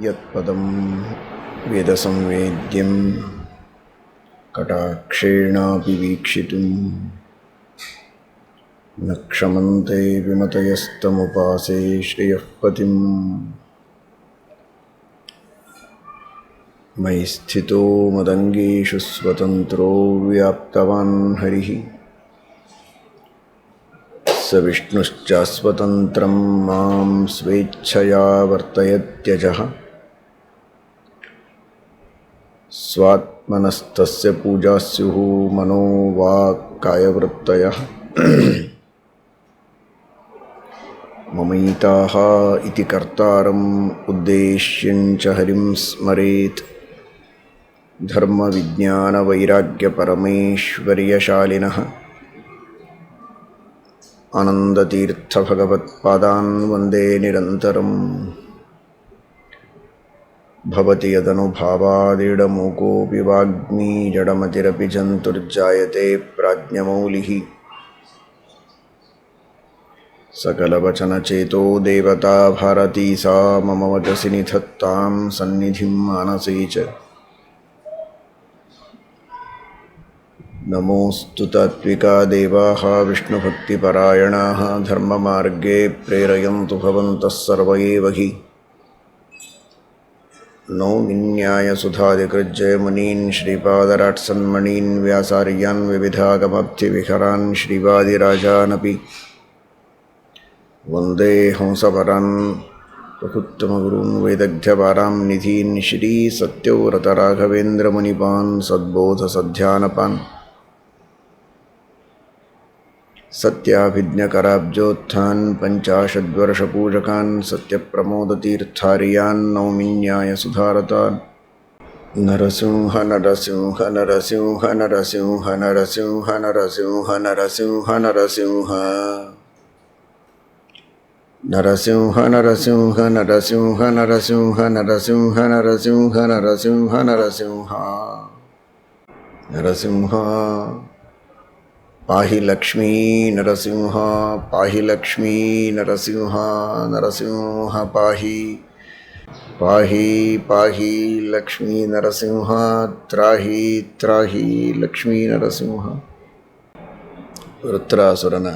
ಯತ್ಪದಂ ವೇದಸಂವೇದ್ಯಂ ಕಟಾಕ್ಷೇಣಾಪಿ ವೀಕ್ಷಿತುಂ ನ ಕ್ಷಮಂತೆ ವಿಮತಯಸ್ತಮುಪಾಸೇ ಶ್ರಿಯಃ ಪತಿಂ. ಮಯಿ ಸ್ಥಿತೋ ಮದಂಗೇಷು ಸ್ವತಂತ್ರೋ ವ್ಯಾಪ್ತವಾನ್ ಹರಿಃ ಸ ವಿಷ್ಣುಶ್ಚಾಸ್ವತಂತ್ರಂ ಮಾಂ ಸ್ವೇಚ್ಛಯಾ ವರ್ತಯತ್ಯಜಃ. ಸ್ವಾತ್ಮನಸ್ತಸ್ಯ ಪೂಜಾಸ್ಯುಃ ಮನೋ ವಾಕ್ ಕಾಯವೃತ್ತಯಃ. ಮಮೈತಾಃ ಇತಿ ಕರ್ತಾರಂ ಉದ್ದೇಶ್ಯಂ ಚ ಹರಿಂ ಸ್ಮರೇತ್. ಧರ್ಮ ವಿಜ್ಞಾನ ವೈರಾಗ್ಯ ಪರಮೇಶ್ವರ್ಯಶಾಲಿನಃ ಆನಂದತೀರ್ಥ ಭಗವತ್ಪಾದಾನ್ ವಂದೇ ನಿರಂತರಂ. ಭವತಿ ಯದನುಭಾವಾದಿಡಮೂಕೋऽಪಿ ವಾಗ್ಮೀ ಜಡಮತಿರಪಿ ಜಂತುರ್ಜಾಯತೆ ಪ್ರಾಜ್ಞಮೌಲಿಃ. ಸಕಲವಚನಚೇತೋ ದೇವತಾ ಭಾರತೀ ಸಾ ಮಮ ವಚಸಿ ನಿಧತ್ತಾಂ ಸನ್ನಿಧಿಂ ಮಾನಸೇ ಚ. ನಮೋऽಸ್ತು ತಾತ್ವಿಕಾ ದೇವಾಃ ವಿಷ್ಣುಭಕ್ತಿಪರಾಯಣಾಃ ಧರ್ಮಮಾರ್ಗೇ ಪ್ರೇರಯन्तु ಭವಂತಃ ಸರ್ವ ಏವ ಹಿ. ನೌಮಿನ್ಯಾಯಸುಧಾದಿಕೃಜ್ಜಯ ಮುನೀನ್ ಶ್ರೀಪಾದರಾಟ್ಸನ್ಮಣೀನ್ ವ್ಯಾಸಾರ್ಯಾನ್ ವಿವಿಧಾಗಮಬ್ಧಿವಿಹರಾನ್ ಶ್ರೀವಾದಿರಾಜಾನಪಿ ವಂದೇ ಹಂಸಪರಾನ್ ಪ್ರಕೃತ್ತಮಗುರೂನ್ ವೇದಗ್ಧ್ಯಪಾರಾಂ ನಿಧೀನ್ ಶ್ರೀ ಸತ್ಯವ್ರತರಾಘವೇಂದ್ರಮುನಿಪಾನ್ ಸದ್ಬೋಧಸಧ್ಯಾನಪಾನ್ ಸತ್ಯಾಭಿಜ್ಞಕರಾಬ್ಜೋತ್ಥಾನ್ ಪಂಚಾಶದ್ವರ್ಷಪೂಜಕಾನ್ ಸತ್ಯಪ್ರಮೋದತೀರ್ಥಾರ್ಯಾನ್ ನೌಮಿನ್ಯಾಯಸುಧಾರತಾನ್. ನರಸಿಂಹ ನರಸಿಂಹ ನರಸಿಂಹ ನರಸಿಂಹ ನರಸಿಂಹ ನರಸಿಂಹ ನರಸಿಂಹ ನರಸಿಂಹ ನರಸಿಂಹ ನರಸಿಂಹ ನರಸಿಂಹ ನರಸಿಂಹ ನರಸಿಂಹ ನರಸಿಂಹ ನರಸಿಂಹ ನರಸಿಂಹ ನರಸಿಂಹ. ಪಾಹಿ ಲಕ್ಷ್ಮೀ ನರಸಿಂಹ ಪಾಹಿ ಲಕ್ಷ್ಮೀ ನರಸಿಂಹ ನರಸಿಂಹ ಪಾಹಿ ಪಾಹಿ ಪಾಹಿ ಲಕ್ಷ್ಮೀ ನರಸಿಂಹ ತ್ರಾಹಿ ತ್ರಾಹಿ ಲಕ್ಷ್ಮೀ ನರಸಿಂಹ. ವೃತ್ರಾಸುರನ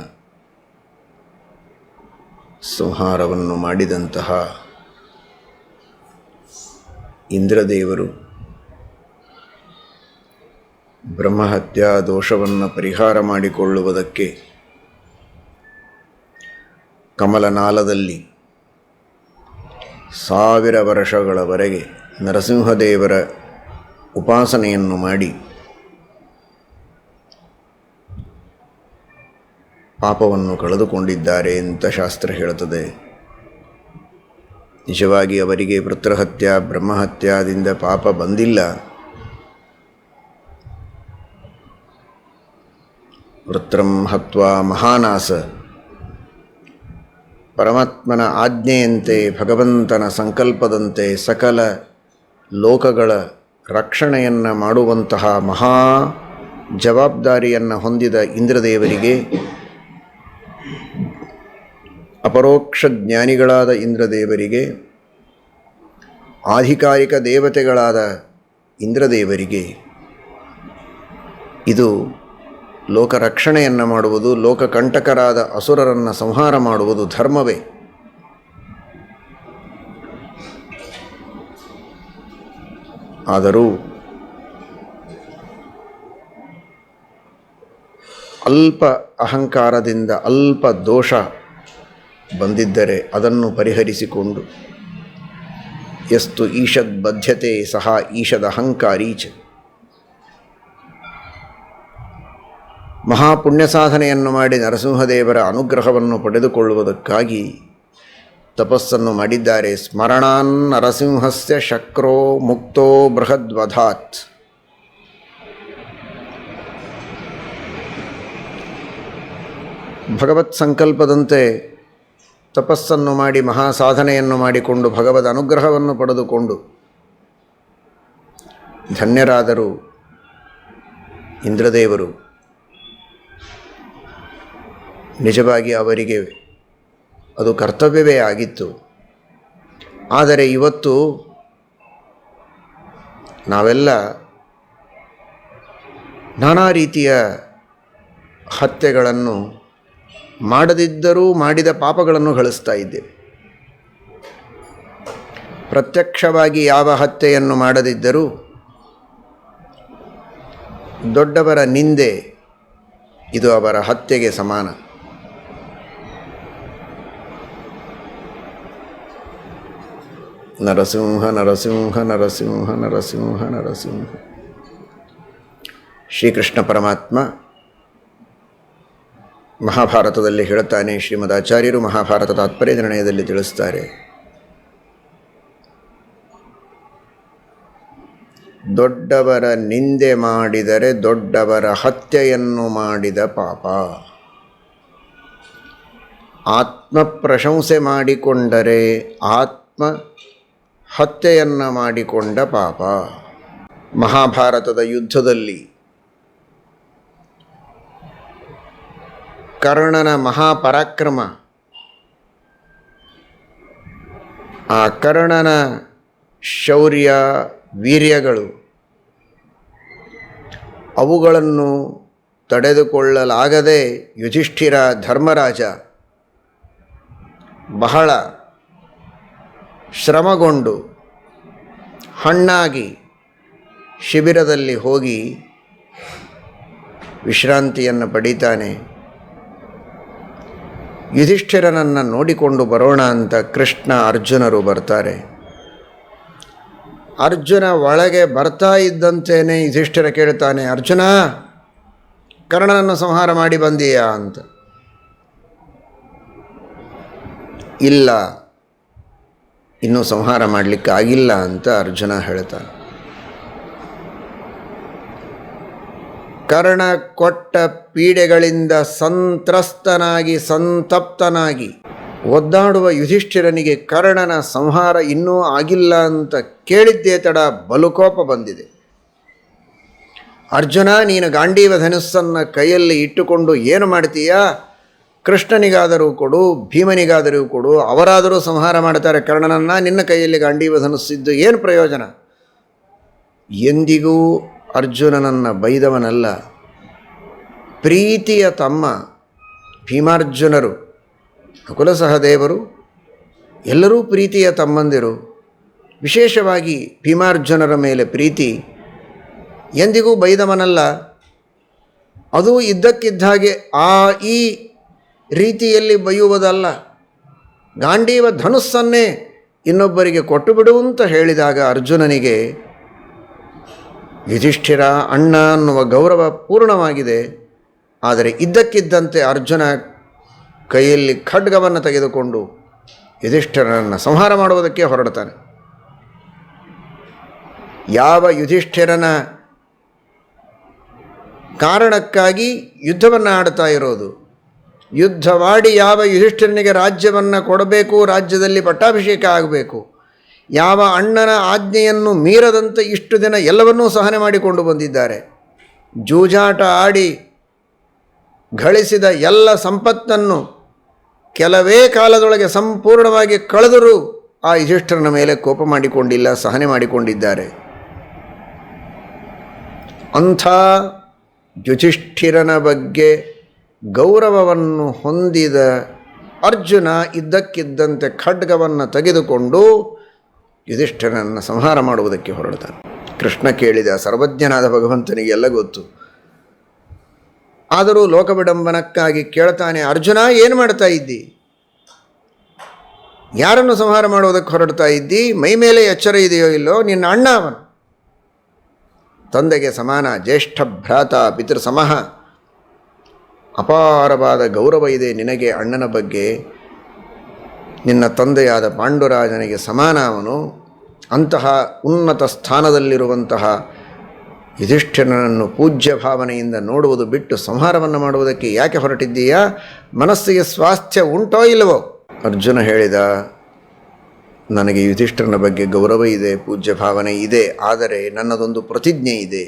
ಸಂಹಾರವನ್ನು ಮಾಡಿದಂತಹ ಇಂದ್ರದೇವರು ಬ್ರಹ್ಮಹತ್ಯಾ ದೋಷವನ್ನು ಪರಿಹಾರ ಮಾಡಿಕೊಳ್ಳುವುದಕ್ಕೆ ಕಮಲನಾಲದಲ್ಲಿ 1000 ವರ್ಷಗಳವರೆಗೆ ನರಸಿಂಹದೇವರ ಉಪಾಸನೆಯನ್ನು ಮಾಡಿ ಪಾಪವನ್ನು ಕಳೆದುಕೊಂಡಿದ್ದಾರೆ ಅಂತ ಶಾಸ್ತ್ರ ಹೇಳುತ್ತದೆ. ನಿಜವಾಗಿ ಅವರಿಗೆ ವೃತ್ರಹತ್ಯಾ ಬ್ರಹ್ಮಹತ್ಯಾದಿಂದ ಪಾಪ ಬಂದಿಲ್ಲ. ವೃತ್ರಂ ಹತ್ವಾ ಮಹಾನಾಸ, ಪರಮಾತ್ಮನ ಆಜ್ಞೆಯಂತೆ ಭಗವಂತನ ಸಂಕಲ್ಪದಂತೆ ಸಕಲ ಲೋಕಗಳ ರಕ್ಷಣೆಯನ್ನು ಮಾಡುವಂತಹ ಮಹಾ ಜವಾಬ್ದಾರಿಯನ್ನು ಹೊಂದಿದ ಇಂದ್ರದೇವರಿಗೆ, ಅಪರೋಕ್ಷ ಜ್ಞಾನಿಗಳಾದ ಇಂದ್ರದೇವರಿಗೆ, ಆಧಿಕಾರಿಕ ದೇವತೆಗಳಾದ ಇಂದ್ರದೇವರಿಗೆ ಇದು ಲೋಕರಕ್ಷಣೆಯನ್ನು ಮಾಡುವುದು, ಲೋಕಕಂಟಕರಾದ ಅಸುರರನ್ನು ಸಂಹಾರ ಮಾಡುವುದು ಧರ್ಮವೇ. ಆದರೂ ಅಲ್ಪ ಅಹಂಕಾರದಿಂದ ಅಲ್ಪ ದೋಷ ಬಂದಿದ್ದರೆ ಅದನ್ನು ಪರಿಹರಿಸಿಕೊಂಡು ಯಸ್ತು ಈಷದ್ ಬದ್ಧತೆ ಸಹ ಈಷದ್ ಅಹಂಕಾರೀಚ. ಮಹಾಪುಣ್ಯ ಸಾಧನೆಯನ್ನು ಮಾಡಿ ನರಸಿಂಹದೇವರ ಅನುಗ್ರಹವನ್ನು ಪಡೆದುಕೊಳ್ಳುವುದಕ್ಕಾಗಿ ತಪಸ್ಸನ್ನು ಮಾಡಿದ್ದಾರೆ. ಸ್ಮರಣಾನ್ ನರಸಿಂಹಸ್ಯ ಶಕ್ರೋ ಮುಕ್ತೋ ಬೃಹದ್ವಧಾತ್. ಭಗವತ್ ಸಂಕಲ್ಪದಂತೆ ತಪಸ್ಸನ್ನು ಮಾಡಿ ಮಹಾಸಾಧನೆಯನ್ನು ಮಾಡಿಕೊಂಡು ಭಗವದ್ ಅನುಗ್ರಹವನ್ನು ಪಡೆದುಕೊಂಡು ಧನ್ಯರಾದರು ಇಂದ್ರದೇವರು. ನಿಜವಾಗಿ ಅವರಿಗೆ ಅದು ಕರ್ತವ್ಯವೇ ಆಗಿತ್ತು. ಆದರೆ ಇವತ್ತು ನಾವೆಲ್ಲ ನಾನಾ ರೀತಿಯ ಹತ್ಯೆಗಳನ್ನು ಮಾಡದಿದ್ದರೂ ಮಾಡಿದ ಪಾಪಗಳನ್ನು ಗಳಿಸ್ತಾ ಇದ್ದೇವೆ. ಪ್ರತ್ಯಕ್ಷವಾಗಿ ಯಾವ ಹತ್ಯೆಯನ್ನು ಮಾಡದಿದ್ದರೂ ದೊಡ್ಡವರ ನಿಂದೆ ಇದು ಅವರ ಹತ್ಯೆಗೆ ಸಮಾನ. ನರಸಿಂಹ ನರಸಿಂಹ ನರಸಿಂಹ ನರಸಿಂಹ ನರಸಿಂಹ. ಶ್ರೀಕೃಷ್ಣ ಪರಮಾತ್ಮ ಮಹಾಭಾರತದಲ್ಲಿ ಹೇಳುತ್ತಾನೆ, ಶ್ರೀಮದ್ ಆಚಾರ್ಯರು ಮಹಾಭಾರತ ತಾತ್ಪರ್ಯ ನಿರ್ಣಯದಲ್ಲಿ ತಿಳಿಸ್ತಾರೆ, ದೊಡ್ಡವರ ನಿಂದೆ ಮಾಡಿದರೆ ದೊಡ್ಡವರ ಹತ್ಯೆಯನ್ನು ಮಾಡಿದ ಪಾಪ, ಆತ್ಮ ಪ್ರಶಂಸೆ ಮಾಡಿಕೊಂಡರೆ ಆತ್ಮ ಹತ್ಯೆಯನ್ನು ಮಾಡಿಕೊಂಡ ಪಾಪ. ಮಹಾಭಾರತದ ಯುದ್ಧದಲ್ಲಿ ಕರ್ಣನ ಮಹಾಪರಾಕ್ರಮ, ಆ ಕರ್ಣನ ಶೌರ್ಯ ವೀರ್ಯಗಳು, ಅವುಗಳನ್ನು ತಡೆದುಕೊಳ್ಳಲಾಗದೆ ಯುಧಿಷ್ಠಿರ ಧರ್ಮರಾಜ ಬಹಳ ಶ್ರಮಗೊಂಡು ಹಣ್ಣಾಗಿ ಶಿಬಿರದಲ್ಲಿ ಹೋಗಿ ವಿಶ್ರಾಂತಿಯನ್ನು ಪಡೀತಾನೆ. ಯುಧಿಷ್ಠಿರನನ್ನು ನೋಡಿಕೊಂಡು ಬರೋಣ ಅಂತ ಕೃಷ್ಣ ಅರ್ಜುನರು ಬರ್ತಾರೆ. ಅರ್ಜುನ ಒಳಗೆ ಬರ್ತಾ ಇದ್ದಂತೇನೆ ಯುಧಿಷ್ಠಿರ ಕೇಳ್ತಾನೆ, ಅರ್ಜುನ, ಕರ್ಣನನ್ನು ಸಂಹಾರ ಮಾಡಿ ಬಂದೀಯಾ ಅಂತ. ಇಲ್ಲ, ಇನ್ನೂ ಸಂಹಾರ ಮಾಡಲಿಕ್ಕೆ ಆಗಿಲ್ಲ ಅಂತ ಅರ್ಜುನ ಹೇಳ್ತಾನೆ. ಕರ್ಣ ಕೊಟ್ಟ ಪೀಡೆಗಳಿಂದ ಸಂತ್ರಸ್ತನಾಗಿ ಸಂತಪ್ತನಾಗಿ ಒದ್ದಾಡುವ ಯುಧಿಷ್ಠಿರನಿಗೆ ಕರ್ಣನ ಸಂಹಾರ ಇನ್ನೂ ಆಗಿಲ್ಲ ಅಂತ ಕೇಳಿದ್ದೇ ತಡ ಬಲುಕೋಪ ಬಂದಿದೆ. ಅರ್ಜುನ, ನೀನು ಗಾಂಡೀವ ಧನುಸ್ಸನ್ನು ಕೈಯಲ್ಲಿ ಇಟ್ಟುಕೊಂಡು ಏನು ಮಾಡ್ತೀಯಾ? ಕೃಷ್ಣನಿಗಾದರೂ ಕೊಡು, ಭೀಮನಿಗಾದರೂ ಕೊಡು, ಅವರಾದರೂ ಸಂಹಾರ ಮಾಡ್ತಾರೆ ಕರ್ಣನನ್ನು. ನಿನ್ನ ಕೈಯಲ್ಲಿ ಗಾಂಡೀವ ಧನುಸ್ಸಿದ್ದು ಏನು ಪ್ರಯೋಜನ? ಎಂದಿಗೂ ಅರ್ಜುನನನ್ನು ಬೈದವನಲ್ಲ. ಪ್ರೀತಿಯ ತಮ್ಮ ಭೀಮಾರ್ಜುನರು, ನಕುಲ ಸಹದೇವರು ಎಲ್ಲರೂ ಪ್ರೀತಿಯ ತಮ್ಮಂದಿರು. ವಿಶೇಷವಾಗಿ ಭೀಮಾರ್ಜುನರ ಮೇಲೆ ಪ್ರೀತಿ. ಎಂದಿಗೂ ಬೈದವನಲ್ಲ. ಅದು ಇದ್ದಕ್ಕಿದ್ದ ಹಾಗೆ ಈ ರೀತಿಯಲ್ಲಿ ಬೈಯುವುದಲ್ಲ. ಗಾಂಡೀವ ಧನುಸ್ಸನ್ನೇ ಇನ್ನೊಬ್ಬರಿಗೆ ಕೊಟ್ಟು ಬಿಡು ಅಂತ ಹೇಳಿದಾಗ ಅರ್ಜುನನಿಗೆ ಯುಧಿಷ್ಠಿರ ಅಣ್ಣ ಅನ್ನುವ ಗೌರವ ಪೂರ್ಣವಾಗಿದೆ. ಆದರೆ ಇದ್ದಕ್ಕಿದ್ದಂತೆ ಅರ್ಜುನ ಕೈಯಲ್ಲಿ ಖಡ್ಗವನ್ನು ತೆಗೆದುಕೊಂಡು ಯುಧಿಷ್ಠಿರನನ್ನು ಸಂಹಾರ ಮಾಡುವುದಕ್ಕೆ ಹೊರಡ್ತಾನೆ. ಯಾವ ಯುಧಿಷ್ಠಿರನ ಕಾರಣಕ್ಕಾಗಿ ಯುದ್ಧವನ್ನು ಆಡ್ತಾ ಇರೋದು, ಯುದ್ಧವಾಡಿ ಯಾವ ಯುಧಿಷ್ಠಿರನಿಗೆ ರಾಜ್ಯವನ್ನು ಕೊಡಬೇಕು, ರಾಜ್ಯದಲ್ಲಿ ಪಟ್ಟಾಭಿಷೇಕ ಆಗಬೇಕು, ಯಾವ ಅಣ್ಣನ ಆಜ್ಞೆಯನ್ನು ಮೀರದಂತೆ ಇಷ್ಟು ದಿನ ಎಲ್ಲವನ್ನೂ ಸಹನೆ ಮಾಡಿಕೊಂಡು ಬಂದಿದ್ದಾರೆ, ಜೂಜಾಟ ಆಡಿ ಗಳಿಸಿದ ಎಲ್ಲ ಸಂಪತ್ತನ್ನು ಕೆಲವೇ ಕಾಲದೊಳಗೆ ಸಂಪೂರ್ಣವಾಗಿ ಕಳೆದರೂ ಆ ಯುಧಿಷ್ಠಿರನ ಮೇಲೆ ಕೋಪ ಮಾಡಿಕೊಂಡಿಲ್ಲ, ಸಹನೆ ಮಾಡಿಕೊಂಡಿದ್ದಾರೆ. ಅಂಥ ಯುಧಿಷ್ಠಿರನ ಬಗ್ಗೆ ಗೌರವವನ್ನು ಹೊಂದಿದ ಅರ್ಜುನ ಇದ್ದಕ್ಕಿದ್ದಂತೆ ಖಡ್ಗವನ್ನು ತೆಗೆದುಕೊಂಡು ಯುಧಿಷ್ಠಿರನನ್ನು ಸಂಹಾರ ಮಾಡುವುದಕ್ಕೆ ಹೊರಡ್ತಾನೆ. ಕೃಷ್ಣ ಕೇಳಿದ, ಸರ್ವಜ್ಞನಾದ ಭಗವಂತನಿಗೆ ಎಲ್ಲ ಗೊತ್ತು. ಆದರೂ ಲೋಕವಿಡಂಬನಕ್ಕಾಗಿ ಕೇಳ್ತಾನೆ, ಅರ್ಜುನ, ಏನು ಮಾಡ್ತಾ ಇದ್ದಿ? ಯಾರನ್ನು ಸಂಹಾರ ಮಾಡುವುದಕ್ಕೆ ಹೊರಡ್ತಾ ಇದ್ದಿ? ಮೈ ಮೇಲೆ ಎಚ್ಚರ ಇದೆಯೋ ಇಲ್ಲೋ? ನಿನ್ನ ಅಣ್ಣ ಅವನು, ತಂದೆಗೆ ಸಮಾನ, ಜ್ಯೇಷ್ಠ ಭ್ರಾತ, ಪಿತೃ ಸಮಃ. ಅಪಾರವಾದ ಗೌರವ ಇದೆ ನಿನಗೆ ಅಣ್ಣನ ಬಗ್ಗೆ. ನಿನ್ನ ತಂದೆಯಾದ ಪಾಂಡುರಾಜನಿಗೆ ಸಮಾನ ಅವನು. ಅಂತಹ ಉನ್ನತ ಸ್ಥಾನದಲ್ಲಿರುವಂತಹ ಯುಧಿಷ್ಠಿರನನ್ನು ಪೂಜ್ಯ ಭಾವನೆಯಿಂದ ನೋಡುವುದು ಬಿಟ್ಟು ಸಂಹಾರವನ್ನು ಮಾಡುವುದಕ್ಕೆ ಯಾಕೆ ಹೊರಟಿದ್ದೀಯಾ? ಮನಸ್ಸಿಗೆ ಸ್ವಾಸ್ಥ್ಯ ಉಂಟೋ ಇಲ್ಲವೋ? ಅರ್ಜುನ ಹೇಳಿದ, ನನಗೆ ಯುಧಿಷ್ಠಿರನ ಬಗ್ಗೆ ಗೌರವ ಇದೆ, ಪೂಜ್ಯ ಭಾವನೆ ಇದೆ. ಆದರೆ ನನ್ನದೊಂದು ಪ್ರತಿಜ್ಞೆ ಇದೆ.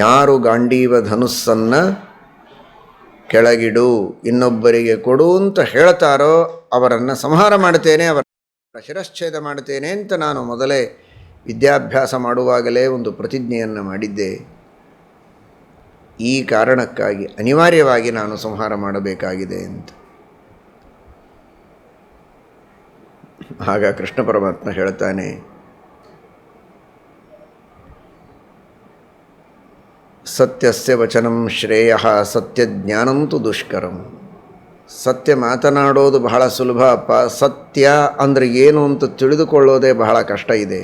ಯಾರು ಗಾಂಡೀವ ಧನುಸ್ಸನ್ನು ಕೆಳಗಿಡು, ಇನ್ನೊಬ್ಬರಿಗೆ ಕೊಡು ಅಂತ ಹೇಳ್ತಾರೋ ಅವರನ್ನು ಸಂಹಾರ ಮಾಡ್ತೇನೆ, ಅವರ ಶಿರಶ್ಛೇದ ಮಾಡ್ತೇನೆ ಅಂತ ನಾನು ಮೊದಲೇ ವಿದ್ಯಾಭ್ಯಾಸ ಮಾಡುವಾಗಲೇ ಒಂದು ಪ್ರತಿಜ್ಞೆಯನ್ನು ಮಾಡಿದ್ದೆ, ಈ ಕಾರಣಕ್ಕಾಗಿ ಅನಿವಾರ್ಯವಾಗಿ ನಾನು ಸಂಹಾರ ಮಾಡಬೇಕಾಗಿದೆ ಅಂತ. ಆಗ ಕೃಷ್ಣ ಪರಮಾತ್ಮ ಹೇಳ್ತಾನೆ, ಸತ್ಯಸ್ಯ ವಚನಂ ಶ್ರೇಯಃ ಸತ್ಯಜ್ಞಾನಂತು ದುಷ್ಕರಂ. ಸತ್ಯ ಮಾತನಾಡೋದು ಬಹಳ ಸುಲಭ ಅಪ್ಪ, ಸತ್ಯ ಅಂದರೆ ಏನು ಅಂತ ತಿಳಿದುಕೊಳ್ಳೋದೇ ಬಹಳ ಕಷ್ಟ ಇದೆ.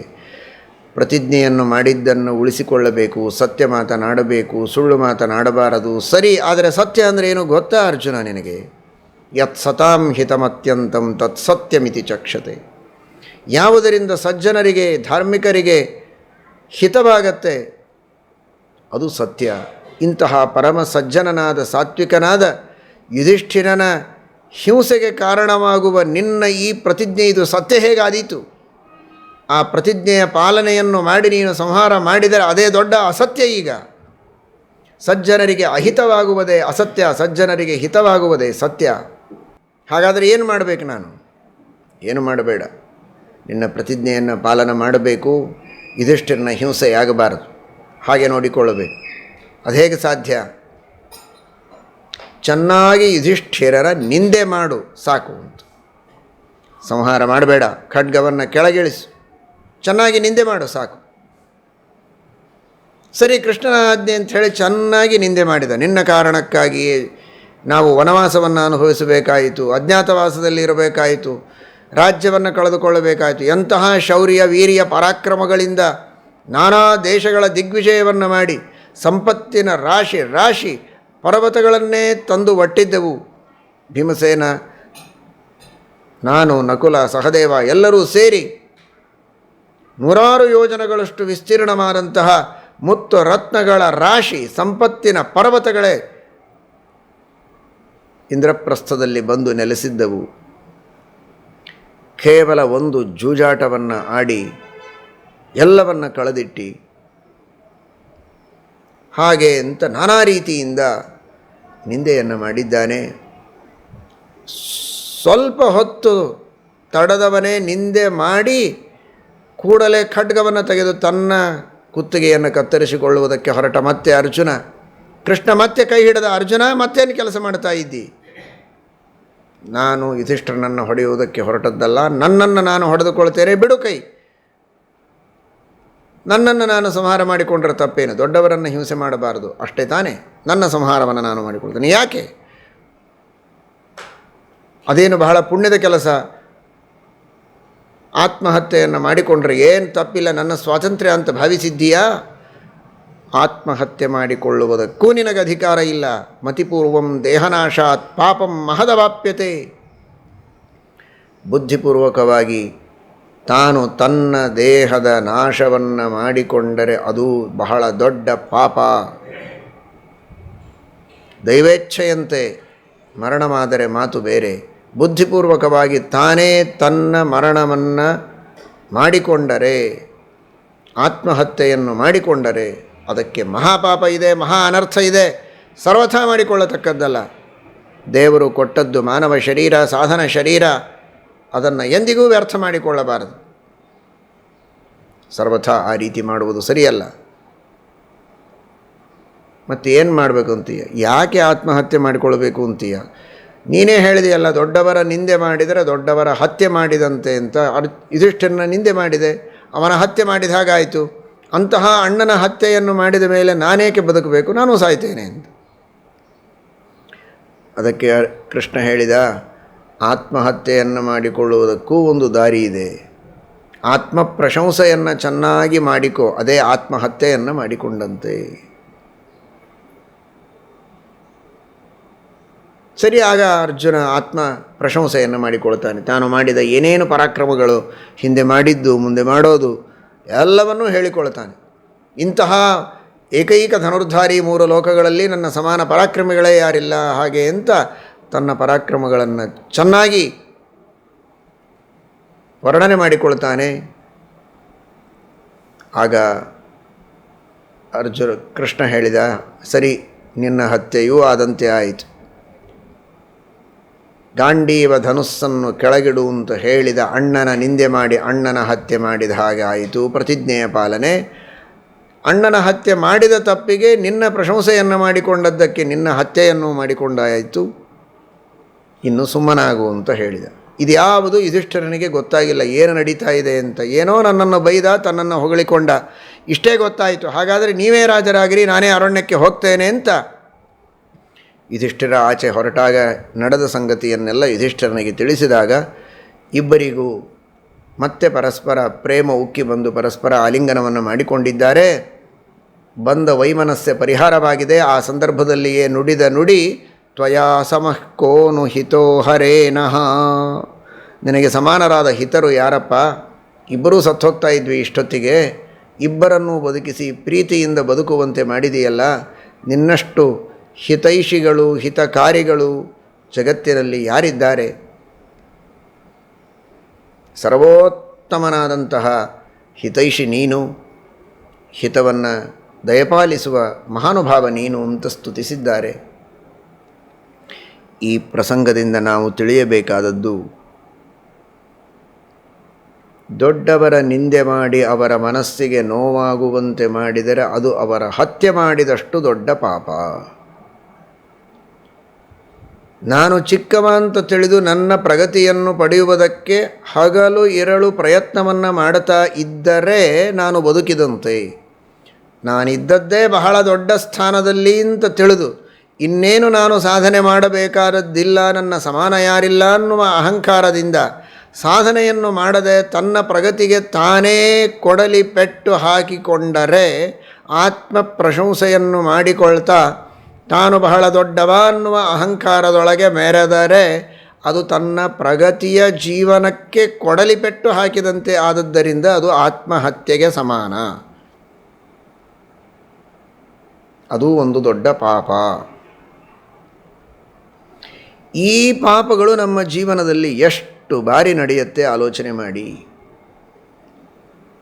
ಪ್ರತಿಜ್ಞೆಯನ್ನು ಮಾಡಿದ್ದನ್ನು ಉಳಿಸಿಕೊಳ್ಳಬೇಕು, ಸತ್ಯ ಮಾತನಾಡಬೇಕು, ಸುಳ್ಳು ಮಾತನಾಡಬಾರದು. ಸರಿ, ಆದರೆ ಸತ್ಯ ಅಂದರೆ ಏನು ಗೊತ್ತಾ ಅರ್ಜುನ ನಿನಗೆ? ಯತ್ ಸತಾಂ ಹಿತಮತ್ಯಂತಂ ತತ್ ಸತ್ಯಮಿತಿ ಚಕ್ಷತೆ. ಯಾವುದರಿಂದ ಸಜ್ಜನರಿಗೆ, ಧಾರ್ಮಿಕರಿಗೆ ಹಿತವಾಗತ್ತೆ ಅದು ಸತ್ಯ. ಇಂತಹ ಪರಮ ಸಜ್ಜನನಾದ ಸಾತ್ವಿಕನಾದ ಯುಧಿಷ್ಠಿರನ ಹಿಂಸೆಗೆ ಕಾರಣವಾಗುವ ನಿನ್ನ ಈ ಪ್ರತಿಜ್ಞೆ ಇದು ಸತ್ಯ ಹೇಗಾದೀತು? ಆ ಪ್ರತಿಜ್ಞೆಯ ಪಾಲನೆಯನ್ನು ಮಾಡಿ ನೀನು ಸಂಹಾರ ಮಾಡಿದರೆ ಅದೇ ದೊಡ್ಡ ಅಸತ್ಯ. ಈಗ ಸಜ್ಜನರಿಗೆ ಅಹಿತವಾಗುವುದೇ ಅಸತ್ಯ, ಸಜ್ಜನರಿಗೆ ಹಿತವಾಗುವುದೇ ಸತ್ಯ. ಹಾಗಾದರೆ ಏನು ಮಾಡಬೇಕು ನಾನು? ಏನು ಮಾಡಬೇಡ, ನಿನ್ನ ಪ್ರತಿಜ್ಞೆಯನ್ನು ಪಾಲನೆ ಮಾಡಬೇಕು. ಯುಧಿಷ್ಠಿರನ ಹಿಂಸೆಯಾಗಬಾರದು, ಹಾಗೆ ನೋಡಿಕೊಳ್ಳಬೇಕು. ಅದು ಹೇಗೆ ಸಾಧ್ಯ? ಚೆನ್ನಾಗಿ ಯುಧಿಷ್ಠಿರರ ನಿಂದೆ ಮಾಡು ಸಾಕು ಅಂತ. ಸಂಹಾರ ಮಾಡಬೇಡ, ಖಡ್ಗವನ್ನು ಕೆಳಗಿಳಿಸು, ಚೆನ್ನಾಗಿ ನಿಂದೆ ಮಾಡು ಸಾಕು. ಸರಿ, ಕೃಷ್ಣನ ಆಜ್ಞೆ ಅಂಥೇಳಿ ಚೆನ್ನಾಗಿ ನಿಂದೆ ಮಾಡಿದ. ನಿನ್ನ ಕಾರಣಕ್ಕಾಗಿಯೇ ನಾವು ವನವಾಸವನ್ನು ಅನುಭವಿಸಬೇಕಾಯಿತು, ಅಜ್ಞಾತವಾಸದಲ್ಲಿ ಇರಬೇಕಾಯಿತು, ರಾಜ್ಯವನ್ನು ಕಳೆದುಕೊಳ್ಳಬೇಕಾಯಿತು. ಎಂತಹ ಶೌರ್ಯ ವೀರ್ಯ ಪರಾಕ್ರಮಗಳಿಂದ ನಾನಾ ದೇಶಗಳ ದಿಗ್ವಿಜಯವನ್ನು ಮಾಡಿ ಸಂಪತ್ತಿನ ರಾಶಿ ರಾಶಿ ಪರ್ವತಗಳನ್ನೇ ತಂದು ಒಟ್ಟಿದ್ದೆವು. ಭೀಮಸೇನ, ನಾನು, ನಕುಲ, ಸಹದೇವ ಎಲ್ಲರೂ ಸೇರಿ 100 ಯೋಜನೆಗಳಷ್ಟು ವಿಸ್ತೀರ್ಣವಾದಂತಹ ಮುತ್ತು ರತ್ನಗಳ ರಾಶಿ, ಸಂಪತ್ತಿನ ಪರ್ವತಗಳೇ ಇಂದ್ರಪ್ರಸ್ಥದಲ್ಲಿ ಬಂದು ನೆಲೆಸಿದ್ದವು. ಕೇವಲ ಒಂದು ಜೂಜಾಟವನ್ನು ಆಡಿ ಎಲ್ಲವನ್ನ ಕಳೆದಿಟ್ಟು ಹಾಗೆ ಅಂತ ನಾನಾ ರೀತಿಯಿಂದ ನಿಂದೆಯನ್ನು ಮಾಡಿದ್ದಾನೆ. ಸ್ವಲ್ಪ ಹೊತ್ತು ತಡದವನೇ ನಿಂದೆ ಮಾಡಿ ಕೂಡಲೇ ಖಡ್ಗವನ್ನು ತೆಗೆದು ತನ್ನ ಕುತ್ತಿಗೆಯನ್ನು ಕತ್ತರಿಸಿಕೊಳ್ಳುವುದಕ್ಕೆ ಹೊರಟ ಮತ್ತೆ ಅರ್ಜುನ. ಕೃಷ್ಣ ಮತ್ತೆ ಕೈ ಹಿಡಿದ, ಅರ್ಜುನ ಮತ್ತೇನು ಕೆಲಸ ಮಾಡ್ತಾ ಇದ್ದಿ? ನಾನು ಯುಧಿಷ್ಠಿರನನ್ನು ಹೊಡೆಯುವುದಕ್ಕೆ ಹೊರಟದ್ದಲ್ಲ, ನನ್ನನ್ನು ನಾನು ಹೊಡೆದುಕೊಳ್ತೇನೆ, ಬಿಡು ಕೈ. ನನ್ನನ್ನು ನಾನು ಸಂಹಾರ ಮಾಡಿಕೊಂಡ್ರೆ ತಪ್ಪೇನು? ದೊಡ್ಡವರನ್ನು ಹಿಂಸೆ ಮಾಡಬಾರದು ಅಷ್ಟೇ ತಾನೇ? ನನ್ನ ಸಂಹಾರವನ್ನು ನಾನು ಮಾಡಿಕೊಳ್ತೇನೆ. ಯಾಕೆ? ಅದೇನು ಬಹಳ ಪುಣ್ಯದ ಕೆಲಸ? ಆತ್ಮಹತ್ಯೆಯನ್ನು ಮಾಡಿಕೊಂಡ್ರೆ ಏನು ತಪ್ಪಿಲ್ಲ, ನನ್ನ ಸ್ವಾತಂತ್ರ್ಯ ಅಂತ ಭಾವಿಸಿದ್ದೀಯಾ? ಆತ್ಮಹತ್ಯೆ ಮಾಡಿಕೊಳ್ಳುವುದಕ್ಕೂ ನಿನಗೆ ಅಧಿಕಾರ ಇಲ್ಲ. ಮತಿಪೂರ್ವಂ ದೇಹನಾಶಾತ್ ಪಾಪಂ ಮಹದವಾಪ್ಯತೆ. ಬುದ್ಧಿಪೂರ್ವಕವಾಗಿ ತಾನು ತನ್ನ ದೇಹದ ನಾಶವನ್ನು ಮಾಡಿಕೊಂಡರೆ ಅದು ಬಹಳ ದೊಡ್ಡ ಪಾಪ. ದೈವೇಚ್ಛೆಯಂತೆ ಮರಣವಾದರೆ ಮಾತು ಬೇರೆ. ಬುದ್ಧಿಪೂರ್ವಕವಾಗಿ ತಾನೇ ತನ್ನ ಮರಣವನ್ನು ಮಾಡಿಕೊಂಡರೆ, ಆತ್ಮಹತ್ಯೆಯನ್ನು ಮಾಡಿಕೊಂಡರೆ ಅದಕ್ಕೆ ಮಹಾಪಾಪ ಇದೆ, ಮಹಾ ಅನರ್ಥ ಇದೆ. ಸರ್ವಥಾ ಮಾಡಿಕೊಳ್ಳತಕ್ಕದ್ದಲ್ಲ. ದೇವರು ಕೊಟ್ಟದ್ದು ಮಾನವ ಶರೀರ, ಸಾಧನ ಶರೀರ, ಅದನ್ನು ಎಂದಿಗೂ ವ್ಯರ್ಥ ಮಾಡಿಕೊಳ್ಳಬಾರದು. ಸರ್ವಥಾ ಆ ರೀತಿ ಮಾಡುವುದು ಸರಿಯಲ್ಲ. ಮತ್ತು ಏನು ಮಾಡಬೇಕು ಅಂತೀಯ? ಯಾಕೆ ಆತ್ಮಹತ್ಯೆ ಮಾಡಿಕೊಳ್ಬೇಕು ಅಂತೀಯ? ನೀನೇ ಹೇಳಿದೆಯಲ್ಲ, ದೊಡ್ಡವರ ನಿಂದೆ ಮಾಡಿದರೆ ದೊಡ್ಡವರ ಹತ್ಯೆ ಮಾಡಿದಂತೆ ಅಂತ. ಯುಧಿಷ್ಠಿರನ ನಿಂದೆ ಮಾಡಿದೆ, ಅವನ ಹತ್ಯೆ ಮಾಡಿದ ಹಾಗಾಯಿತು. ಅಂತಹ ಅಣ್ಣನ ಹತ್ಯೆಯನ್ನು ಮಾಡಿದ ಮೇಲೆ ನಾನೇಕೆ ಬದುಕಬೇಕು? ನಾನು ಸಾಯ್ತೇನೆ ಅಂತ. ಅದಕ್ಕೆ ಕೃಷ್ಣ ಹೇಳಿದ, ಆತ್ಮಹತ್ಯೆಯನ್ನು ಮಾಡಿಕೊಳ್ಳುವುದಕ್ಕೂ ಒಂದು ದಾರಿ ಇದೆ. ಆತ್ಮ ಪ್ರಶಂಸೆಯನ್ನು ಚೆನ್ನಾಗಿ ಮಾಡಿಕೋ, ಅದೇ ಆತ್ಮಹತ್ಯೆಯನ್ನು ಮಾಡಿಕೊಂಡಂತೆ. ಸರಿ, ಆಗ ಅರ್ಜುನ ಆತ್ಮ ಪ್ರಶಂಸೆಯನ್ನು ಮಾಡಿಕೊಳ್ತಾನೆ. ತಾನು ಮಾಡಿದ ಏನೇನು ಪರಾಕ್ರಮಗಳು, ಹಿಂದೆ ಮಾಡಿದ್ದು, ಮುಂದೆ ಮಾಡೋದು ಎಲ್ಲವನ್ನೂ ಹೇಳಿಕೊಳ್ತಾನೆ. ಇಂತಹ ಏಕೈಕ ಧನುರ್ಧಾರಿ 3 ಲೋಕಗಳಲ್ಲಿ ನನ್ನ ಸಮಾನ ಪರಾಕ್ರಮಿಗಳೇ ಯಾರಿಲ್ಲ, ಹಾಗೆ ಅಂತ ತನ್ನ ಪರಾಕ್ರಮಗಳನ್ನು ಚೆನ್ನಾಗಿ ವರ್ಣನೆ ಮಾಡಿಕೊಳ್ತಾನೆ. ಆಗ ಕೃಷ್ಣ ಹೇಳಿದ, ಸರಿ, ನಿನ್ನ ಹತ್ಯೆಯೂ ಆದಂತೆ ಆಯಿತು. ಗಾಂಡೀವ ಧನುಸ್ಸನ್ನು ಕೆಳಗಿಡು ಅಂತ ಹೇಳಿದ ಅಣ್ಣನ ನಿಂದೆ ಮಾಡಿ ಅಣ್ಣನ ಹತ್ಯೆ ಮಾಡಿದ ಹಾಗೆ ಆಯಿತು. ಪ್ರತಿಜ್ಞೆಯ ಪಾಲನೆ. ಅಣ್ಣನ ಹತ್ಯೆ ಮಾಡಿದ ತಪ್ಪಿಗೆ ನಿನ್ನ ಪ್ರಶಂಸೆಯನ್ನು ಮಾಡಿಕೊಂಡದ್ದಕ್ಕೆ ನಿನ್ನ ಹತ್ಯೆಯನ್ನು ಮಾಡಿಕೊಂಡಾಯಿತು, ಇನ್ನು ಸುಮ್ಮನಾಗು ಅಂತ ಹೇಳಿದ. ಇದು ಯಾವುದು ಯುಧಿಷ್ಠಿರನಿಗೆ ಗೊತ್ತಾಗಿಲ್ಲ, ಏನು ನಡೀತಾ ಇದೆ ಅಂತ. ಏನೋ ನನ್ನನ್ನು ಬೈದ, ತನ್ನನ್ನು ಹೊಗಳಿಕೊಂಡ, ಇಷ್ಟೇ ಗೊತ್ತಾಯಿತು. ಹಾಗಾದರೆ ನೀವೇ ರಾಜರಾಗಿರಿ, ನಾನೇ ಅರಣ್ಯಕ್ಕೆ ಹೋಗ್ತೇನೆ ಅಂತ ಯುಧಿಷ್ಠಿರ ಆಚೆ ಹೊರಟಾಗ ನಡೆದ ಸಂಗತಿಯನ್ನೆಲ್ಲ ಯುಧಿಷ್ಠಿರನಿಗೆ ತಿಳಿಸಿದಾಗ ಇಬ್ಬರಿಗೂ ಮತ್ತೆ ಪರಸ್ಪರ ಪ್ರೇಮ ಉಕ್ಕಿ ಬಂದು ಪರಸ್ಪರ ಆಲಿಂಗನವನ್ನು ಮಾಡಿಕೊಂಡಿದ್ದಾರೆ. ಬಂದ ವೈಮನಸ್ಸೆ ಪರಿಹಾರವಾಗಿದೆ. ಆ ಸಂದರ್ಭದಲ್ಲಿಯೇ ನುಡಿದ ನುಡಿ ತ್ವಯಾ ಸಮಃ ಕೋನು ಹಿತೋ ಹರೇನಃ. ನಿನಗೆ ಸಮಾನರಾದ ಹಿತರು ಯಾರಪ್ಪ? ಇಬ್ಬರೂ ಸತ್ತೋಗ್ತಾ ಇದ್ವಿ ಇಷ್ಟೊತ್ತಿಗೆ, ಇಬ್ಬರನ್ನೂ ಬದುಕಿಸಿ ಪ್ರೀತಿಯಿಂದ ಬದುಕುವಂತೆ ಮಾಡಿದೆಯಲ್ಲ. ನಿನ್ನಷ್ಟು ಹಿತೈಷಿಗಳು ಹಿತಕಾರಿಗಳು ಜಗತ್ತಿನಲ್ಲಿ ಯಾರಿದ್ದಾರೆ? ಸರ್ವೋತ್ತಮನಾದಂತಹ ಹಿತೈಷಿ ನೀನು, ಹಿತವನ್ನು ದಯಪಾಲಿಸುವ ಮಹಾನುಭಾವ ನೀನು ಅಂತ ಸ್ತುತಿಸಿದ್ದಾರೆ. ಈ ಪ್ರಸಂಗದಿಂದ ನಾವು ತಿಳಿಯಬೇಕಾದದ್ದು, ದೊಡ್ಡವರ ನಿಂದೆ ಮಾಡಿ ಅವರ ಮನಸ್ಸಿಗೆ ನೋವಾಗುವಂತೆ ಮಾಡಿದರೆ ಅದು ಅವರ ಹತ್ಯೆ ಮಾಡಿದಷ್ಟು ದೊಡ್ಡ ಪಾಪ. ನಾನು ಚಿಕ್ಕವ ಅಂತ ತಿಳಿದು ನನ್ನ ಪ್ರಗತಿಯನ್ನು ಪಡೆಯುವುದಕ್ಕೆ ಹಗಲು ಇರಳು ಪ್ರಯತ್ನವನ್ನು ಮಾಡುತ್ತಾ ಇದ್ದರೆ ನಾನು ಬದುಕಿದಂತೆ. ನಾನಿದ್ದದ್ದೇ ಬಹಳ ದೊಡ್ಡ ಸ್ಥಾನದಲ್ಲಿ ಅಂತ ತಿಳಿದು ಇನ್ನೇನು ನಾನು ಸಾಧನೆ ಮಾಡಬೇಕಾದದ್ದಿಲ್ಲ, ನನ್ನ ಸಮಾನ ಯಾರಿಲ್ಲ ಅನ್ನುವ ಅಹಂಕಾರದಿಂದ ಸಾಧನೆಯನ್ನು ಮಾಡದೆ ತನ್ನ ಪ್ರಗತಿಗೆ ತಾನೇ ಕೊಡಲಿ ಪೆಟ್ಟು ಹಾಕಿಕೊಂಡರೆ, ಆತ್ಮ ಪ್ರಶಂಸೆಯನ್ನು ಮಾಡಿಕೊಳ್ತಾ ತಾನು ಬಹಳ ದೊಡ್ಡವ ಅನ್ನುವ ಅಹಂಕಾರದೊಳಗೆ ಮೆರೆದರೆ ಅದು ತನ್ನ ಪ್ರಗತಿಯ ಜೀವನಕ್ಕೆ ಕೊಡಲಿ ಪೆಟ್ಟು ಹಾಕಿದಂತೆ ಆದದ್ದರಿಂದ ಅದು ಆತ್ಮಹತ್ಯೆಗೆ ಸಮಾನ. ಅದು ಒಂದು ದೊಡ್ಡ ಪಾಪ. ಈ ಪಾಪಗಳು ನಮ್ಮ ಜೀವನದಲ್ಲಿ ಎಷ್ಟು ಬಾರಿ ನಡೆಯುತ್ತೆ ಆಲೋಚನೆ ಮಾಡಿ.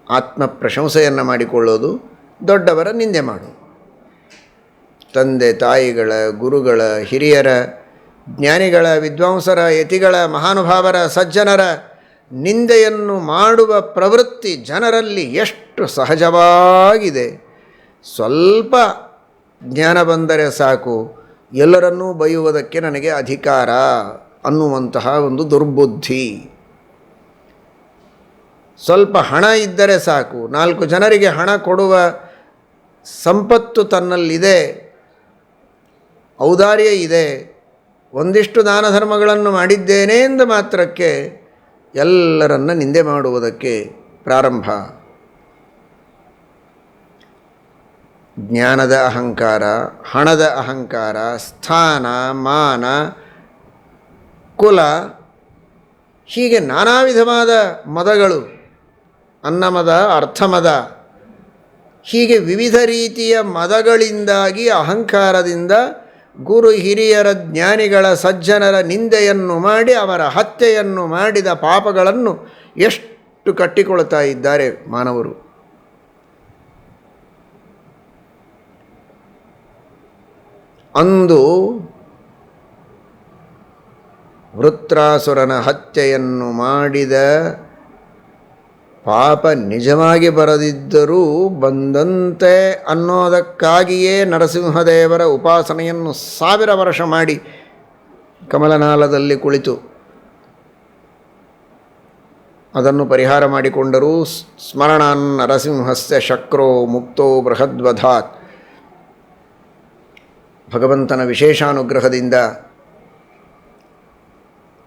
ಆತ್ಮ ಪ್ರಶಂಸೆಯನ್ನು ಮಾಡಿಕೊಳ್ಳೋದು, ದೊಡ್ಡವರ ನಿಂದೆ ಮಾಡು, ತಂದೆ ತಾಯಿಗಳ, ಗುರುಗಳ, ಹಿರಿಯರ, ಜ್ಞಾನಿಗಳ, ವಿದ್ವಾಂಸರ, ಯತಿಗಳ, ಮಹಾನುಭಾವರ, ಸಜ್ಜನರ ನಿಂದೆಯನ್ನು ಮಾಡುವ ಪ್ರವೃತ್ತಿ ಜನರಲ್ಲಿ ಎಷ್ಟು ಸಹಜವಾಗಿದೆ. ಸ್ವಲ್ಪ ಜ್ಞಾನ ಬಂದರೆ ಸಾಕು, ಎಲ್ಲರನ್ನೂ ಬೈಯುವುದಕ್ಕೆ ನನಗೆ ಅಧಿಕಾರ ಅನ್ನುವಂತಹ ಒಂದು ದುರ್ಬುದ್ಧಿ. ಸ್ವಲ್ಪ ಹಣ ಇದ್ದರೆ ಸಾಕು, 4 ಜನರಿಗೆ ಹಣ ಕೊಡುವ ಸಂಪತ್ತು ತನ್ನಲ್ಲಿದೆ, ಔದಾರ್ಯ ಇದೆ, ಒಂದಿಷ್ಟು ದಾನ ಧರ್ಮಗಳನ್ನು ಮಾಡಿದ್ದೇನೆ ಎಂದ ಮಾತ್ರಕ್ಕೆ ಎಲ್ಲರನ್ನ ನಿಂದೆ ಮಾಡುವುದಕ್ಕೆ ಪ್ರಾರಂಭ. ಜ್ಞಾನದ ಅಹಂಕಾರ, ಹಣದ ಅಹಂಕಾರ, ಸ್ಥಾನ, ಮಾನ, ಕುಲ, ಹೀಗೆ ನಾನಾ ವಿಧವಾದ ಮದಗಳು, ಅನ್ನಮದ, ಅರ್ಥಮದ, ಹೀಗೆ ವಿವಿಧ ರೀತಿಯ ಮದಗಳಿಂದಾಗಿ ಅಹಂಕಾರದಿಂದ ಗುರು ಹಿರಿಯರ, ಜ್ಞಾನಿಗಳ, ಸಜ್ಜನರ ನಿಂದೆಯನ್ನು ಮಾಡಿ ಅವರ ಹತ್ಯೆಯನ್ನು ಮಾಡಿದ ಪಾಪಗಳನ್ನು ಎಷ್ಟು ಕಟ್ಟಿಕೊಳ್ತಾ ಇದ್ದಾರೆ ಮಾನವರು. ಅಂದು ವೃತ್ರಾಸುರನ ಹತ್ಯೆಯನ್ನು ಮಾಡಿದ ಪಾಪ ನಿಜವಾಗಿ ಬರದಿದ್ದರೂ ಬಂದಂತೆ ಅನ್ನೋದಕ್ಕಾಗಿಯೇ ನರಸಿಂಹದೇವರ ಉಪಾಸನೆಯನ್ನು 1000 ವರ್ಷ ಮಾಡಿ ಕಮಲನಾಳದಲ್ಲಿ ಕುಳಿತು ಅದನ್ನು ಪರಿಹಾರ ಮಾಡಿಕೊಂಡರೂ ಸ್ಮರಣಾನ್ ನರಸಿಂಹಸ್ಯ ಶಕ್ರೋ ಮುಕ್ತೋ ಬೃಹದ್ವಧಾತ್. ಭಗವಂತನ ವಿಶೇಷಾನುಗ್ರಹದಿಂದ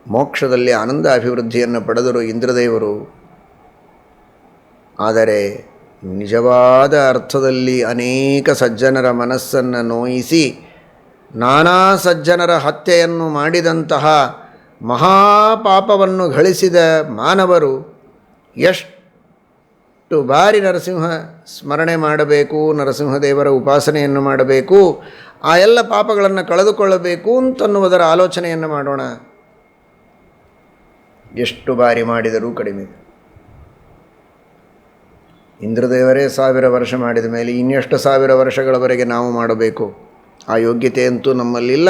ಮೋಕ್ಷದಲ್ಲಿ ಆನಂದ ಅಭಿವೃದ್ಧಿಯನ್ನು ಪಡೆದರು ಇಂದ್ರದೇವರು. ಆದರೆ ನಿಜವಾದ ಅರ್ಥದಲ್ಲಿ ಅನೇಕ ಸಜ್ಜನರ ಮನಸ್ಸನ್ನು ನೋಯಿಸಿ ನಾನಾ ಸಜ್ಜನರ ಹತ್ಯೆಯನ್ನು ಮಾಡಿದಂತಹ ಮಹಾಪಾಪವನ್ನು ಗಳಿಸಿದ ಮಾನವರು ಎಷ್ಟು ಬಾರಿ ನರಸಿಂಹ ಸ್ಮರಣೆ ಮಾಡಬೇಕು, ನರಸಿಂಹದೇವರ ಉಪಾಸನೆಯನ್ನು ಮಾಡಬೇಕು, ಆ ಎಲ್ಲ ಪಾಪಗಳನ್ನು ಕಳೆದುಕೊಳ್ಳಬೇಕು ಅಂತನ್ನುವುದರ ಆಲೋಚನೆಯನ್ನು ಮಾಡೋಣ. ಎಷ್ಟು ಬಾರಿ ಮಾಡಿದರೂ ಕಡಿಮೆ. ಇಂದ್ರದೇವರೇ 1000 ವರ್ಷ ಮಾಡಿದ ಮೇಲೆ ಇನ್ನೆಷ್ಟು 1000 ವರ್ಷಗಳವರೆಗೆ ನಾವು ಮಾಡಬೇಕು? ಆ ಯೋಗ್ಯತೆ ಅಂತೂ ನಮ್ಮಲ್ಲಿಲ್ಲ.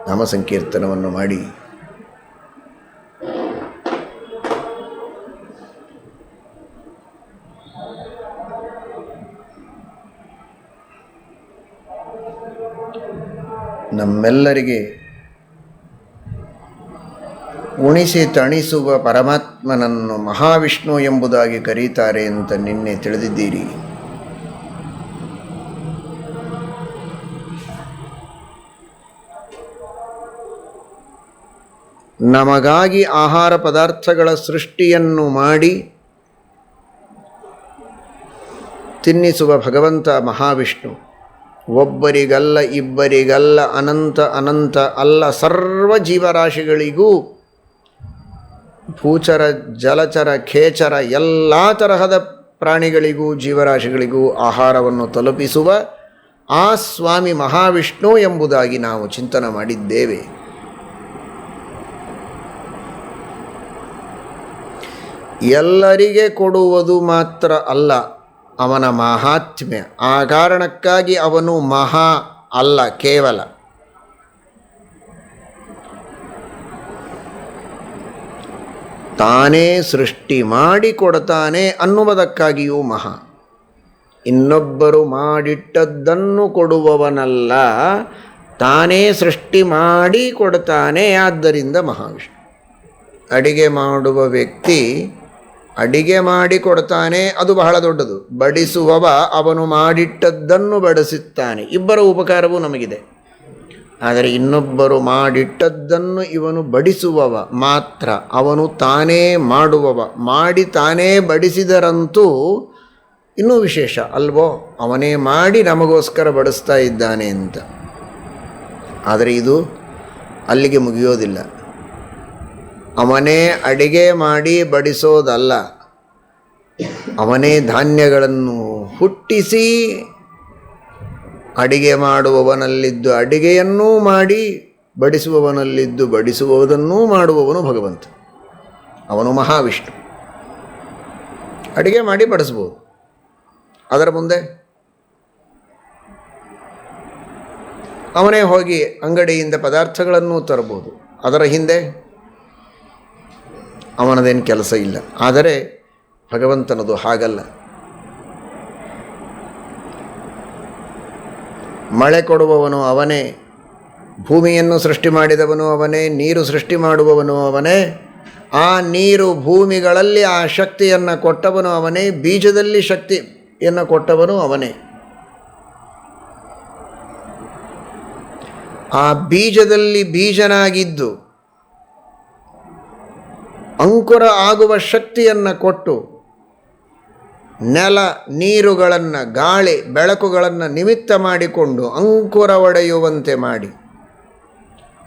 ನಾಮ ಸಂಕೀರ್ತನವನ್ನು ಮಾಡಿ ನಮ್ಮೆಲ್ಲರಿಗೆ ಉಣಿಸಿ ತಣಿಸುವ ಪರಮಾತ್ಮನನ್ನು ಮಹಾವಿಷ್ಣು ಎಂಬುದಾಗಿ ಕರೀತಾರೆ ಅಂತ ನಿನ್ನೆ ತಿಳಿದಿದ್ದೀರಿ. ನಮಗಾಗಿ ಆಹಾರ ಪದಾರ್ಥಗಳ ಸೃಷ್ಟಿಯನ್ನು ಮಾಡಿ ತಿನ್ನಿಸುವ ಭಗವಂತ ಮಹಾವಿಷ್ಣು. ಒಬ್ಬರಿಗಲ್ಲ, ಇಬ್ಬರಿಗಲ್ಲ, ಅನಂತ ಅನಂತ ಅಲ್ಲ, ಸರ್ವ ಜೀವರಾಶಿಗಳಿಗೂ, ಭೂಚರ, ಜಲಚರ, ಖೇಚರ ಎಲ್ಲ ತರಹದ ಪ್ರಾಣಿಗಳಿಗೂ ಜೀವರಾಶಿಗಳಿಗೂ ಆಹಾರವನ್ನು ತಲುಪಿಸುವ ಆ ಸ್ವಾಮಿ ಮಹಾವಿಷ್ಣು ಎಂಬುದಾಗಿ ನಾವು ಚಿಂತನೆ ಮಾಡಿದ್ದೇವೆ. ಎಲ್ಲರಿಗೆ ಕೊಡುವುದು ಮಾತ್ರ ಅಲ್ಲ ಅವನ ಮಹಾತ್ಮ್ಯ. ಆ ಕಾರಣಕ್ಕಾಗಿ ಅವನು ಮಹಾ ಅಲ್ಲ, ಕೇವಲ ತಾನೇ ಸೃಷ್ಟಿ ಮಾಡಿಕೊಡ್ತಾನೆ ಅನ್ನುವುದಕ್ಕಾಗಿಯೂ ಮಹಾ. ಇನ್ನೊಬ್ಬರು ಮಾಡಿಟ್ಟದ್ದನ್ನು ಕೊಡುವವನಲ್ಲ, ತಾನೇ ಸೃಷ್ಟಿ ಮಾಡಿ ಕೊಡ್ತಾನೆ, ಆದ್ದರಿಂದ ಮಹಾವಿಷ್ಣು. ಅಡಿಗೆ ಮಾಡುವ ವ್ಯಕ್ತಿ ಅಡಿಗೆ ಮಾಡಿ ಕೊಡ್ತಾನೆ, ಅದು ಬಹಳ ದೊಡ್ಡದು. ಬಡಿಸುವವ ಅವನು ಮಾಡಿಟ್ಟದ್ದನ್ನು ಬಡಿಸುತ್ತಾನೆ, ಇಬ್ಬರ ಉಪಕಾರವೂ ನಮಗಿದೆ. ಆದರೆ ಇನ್ನೊಬ್ಬರು ಮಾಡಿಟ್ಟದ್ದನ್ನು ಇವನು ಬಡಿಸುವವ ಮಾತ್ರ, ಅವನು ತಾನೇ ಮಾಡುವವ. ಮಾಡಿ ತಾನೇ ಬಡಿಸಿದರಂತೂ ಇನ್ನೂ ವಿಶೇಷ ಅಲ್ವೋ, ಅವನೇ ಮಾಡಿ ನಮಗೋಸ್ಕರ ಬಡಿಸ್ತಾ ಇದ್ದಾನೆ ಅಂತ. ಆದರೆ ಇದು ಅಲ್ಲಿಗೆ ಮುಗಿಯೋದಿಲ್ಲ. ಅವನೇ ಅಡಿಗೆ ಮಾಡಿ ಬಡಿಸೋದಲ್ಲ, ಅವನೇ ಧಾನ್ಯಗಳನ್ನು ಹುಟ್ಟಿಸಿ ಅಡಿಗೆ ಮಾಡುವವನಲ್ಲಿದ್ದು ಅಡಿಗೆಯನ್ನೂ ಮಾಡಿ ಬಡಿಸುವವನಲ್ಲಿದ್ದು ಬಡಿಸುವುದನ್ನೂ ಮಾಡುವವನು ಭಗವಂತ. ಅವನು ಮಹಾವಿಷ್ಣು. ಅಡಿಗೆ ಮಾಡಿ ಬಡಿಸ್ಬೋದು, ಅದರ ಮುಂದೆ ಅವನೇ ಹೋಗಿ ಅಂಗಡಿಯಿಂದ ಪದಾರ್ಥಗಳನ್ನು ತರಬಹುದು, ಅದರ ಹಿಂದೆ ಅವನದೇನು ಕೆಲಸ ಇಲ್ಲ. ಆದರೆ ಭಗವಂತನದು ಹಾಗಲ್ಲ. ಮಳೆ ಕೊಡುವವನು ಅವನೇ, ಭೂಮಿಯನ್ನು ಸೃಷ್ಟಿ ಮಾಡಿದವನು ಅವನೇ, ನೀರು ಸೃಷ್ಟಿ ಮಾಡುವವನು ಅವನೇ, ಆ ನೀರು ಭೂಮಿಗಳಲ್ಲಿ ಆ ಶಕ್ತಿಯನ್ನು ಕೊಟ್ಟವನು ಅವನೇ, ಬೀಜದಲ್ಲಿ ಶಕ್ತಿಯನ್ನು ಕೊಟ್ಟವನು ಅವನೇ. ಆ ಬೀಜದಲ್ಲಿ ಬೀಜನಾಗಿದ್ದು ಅಂಕುರ ಆಗುವ ಶಕ್ತಿಯನ್ನು ಕೊಟ್ಟು ನೆಲ ನೀರುಗಳನ್ನು, ಗಾಳಿ ಬೆಳಕುಗಳನ್ನು ನಿಮಿತ್ತ ಮಾಡಿಕೊಂಡು ಅಂಕುರ ಒಡೆಯುವಂತೆ ಮಾಡಿ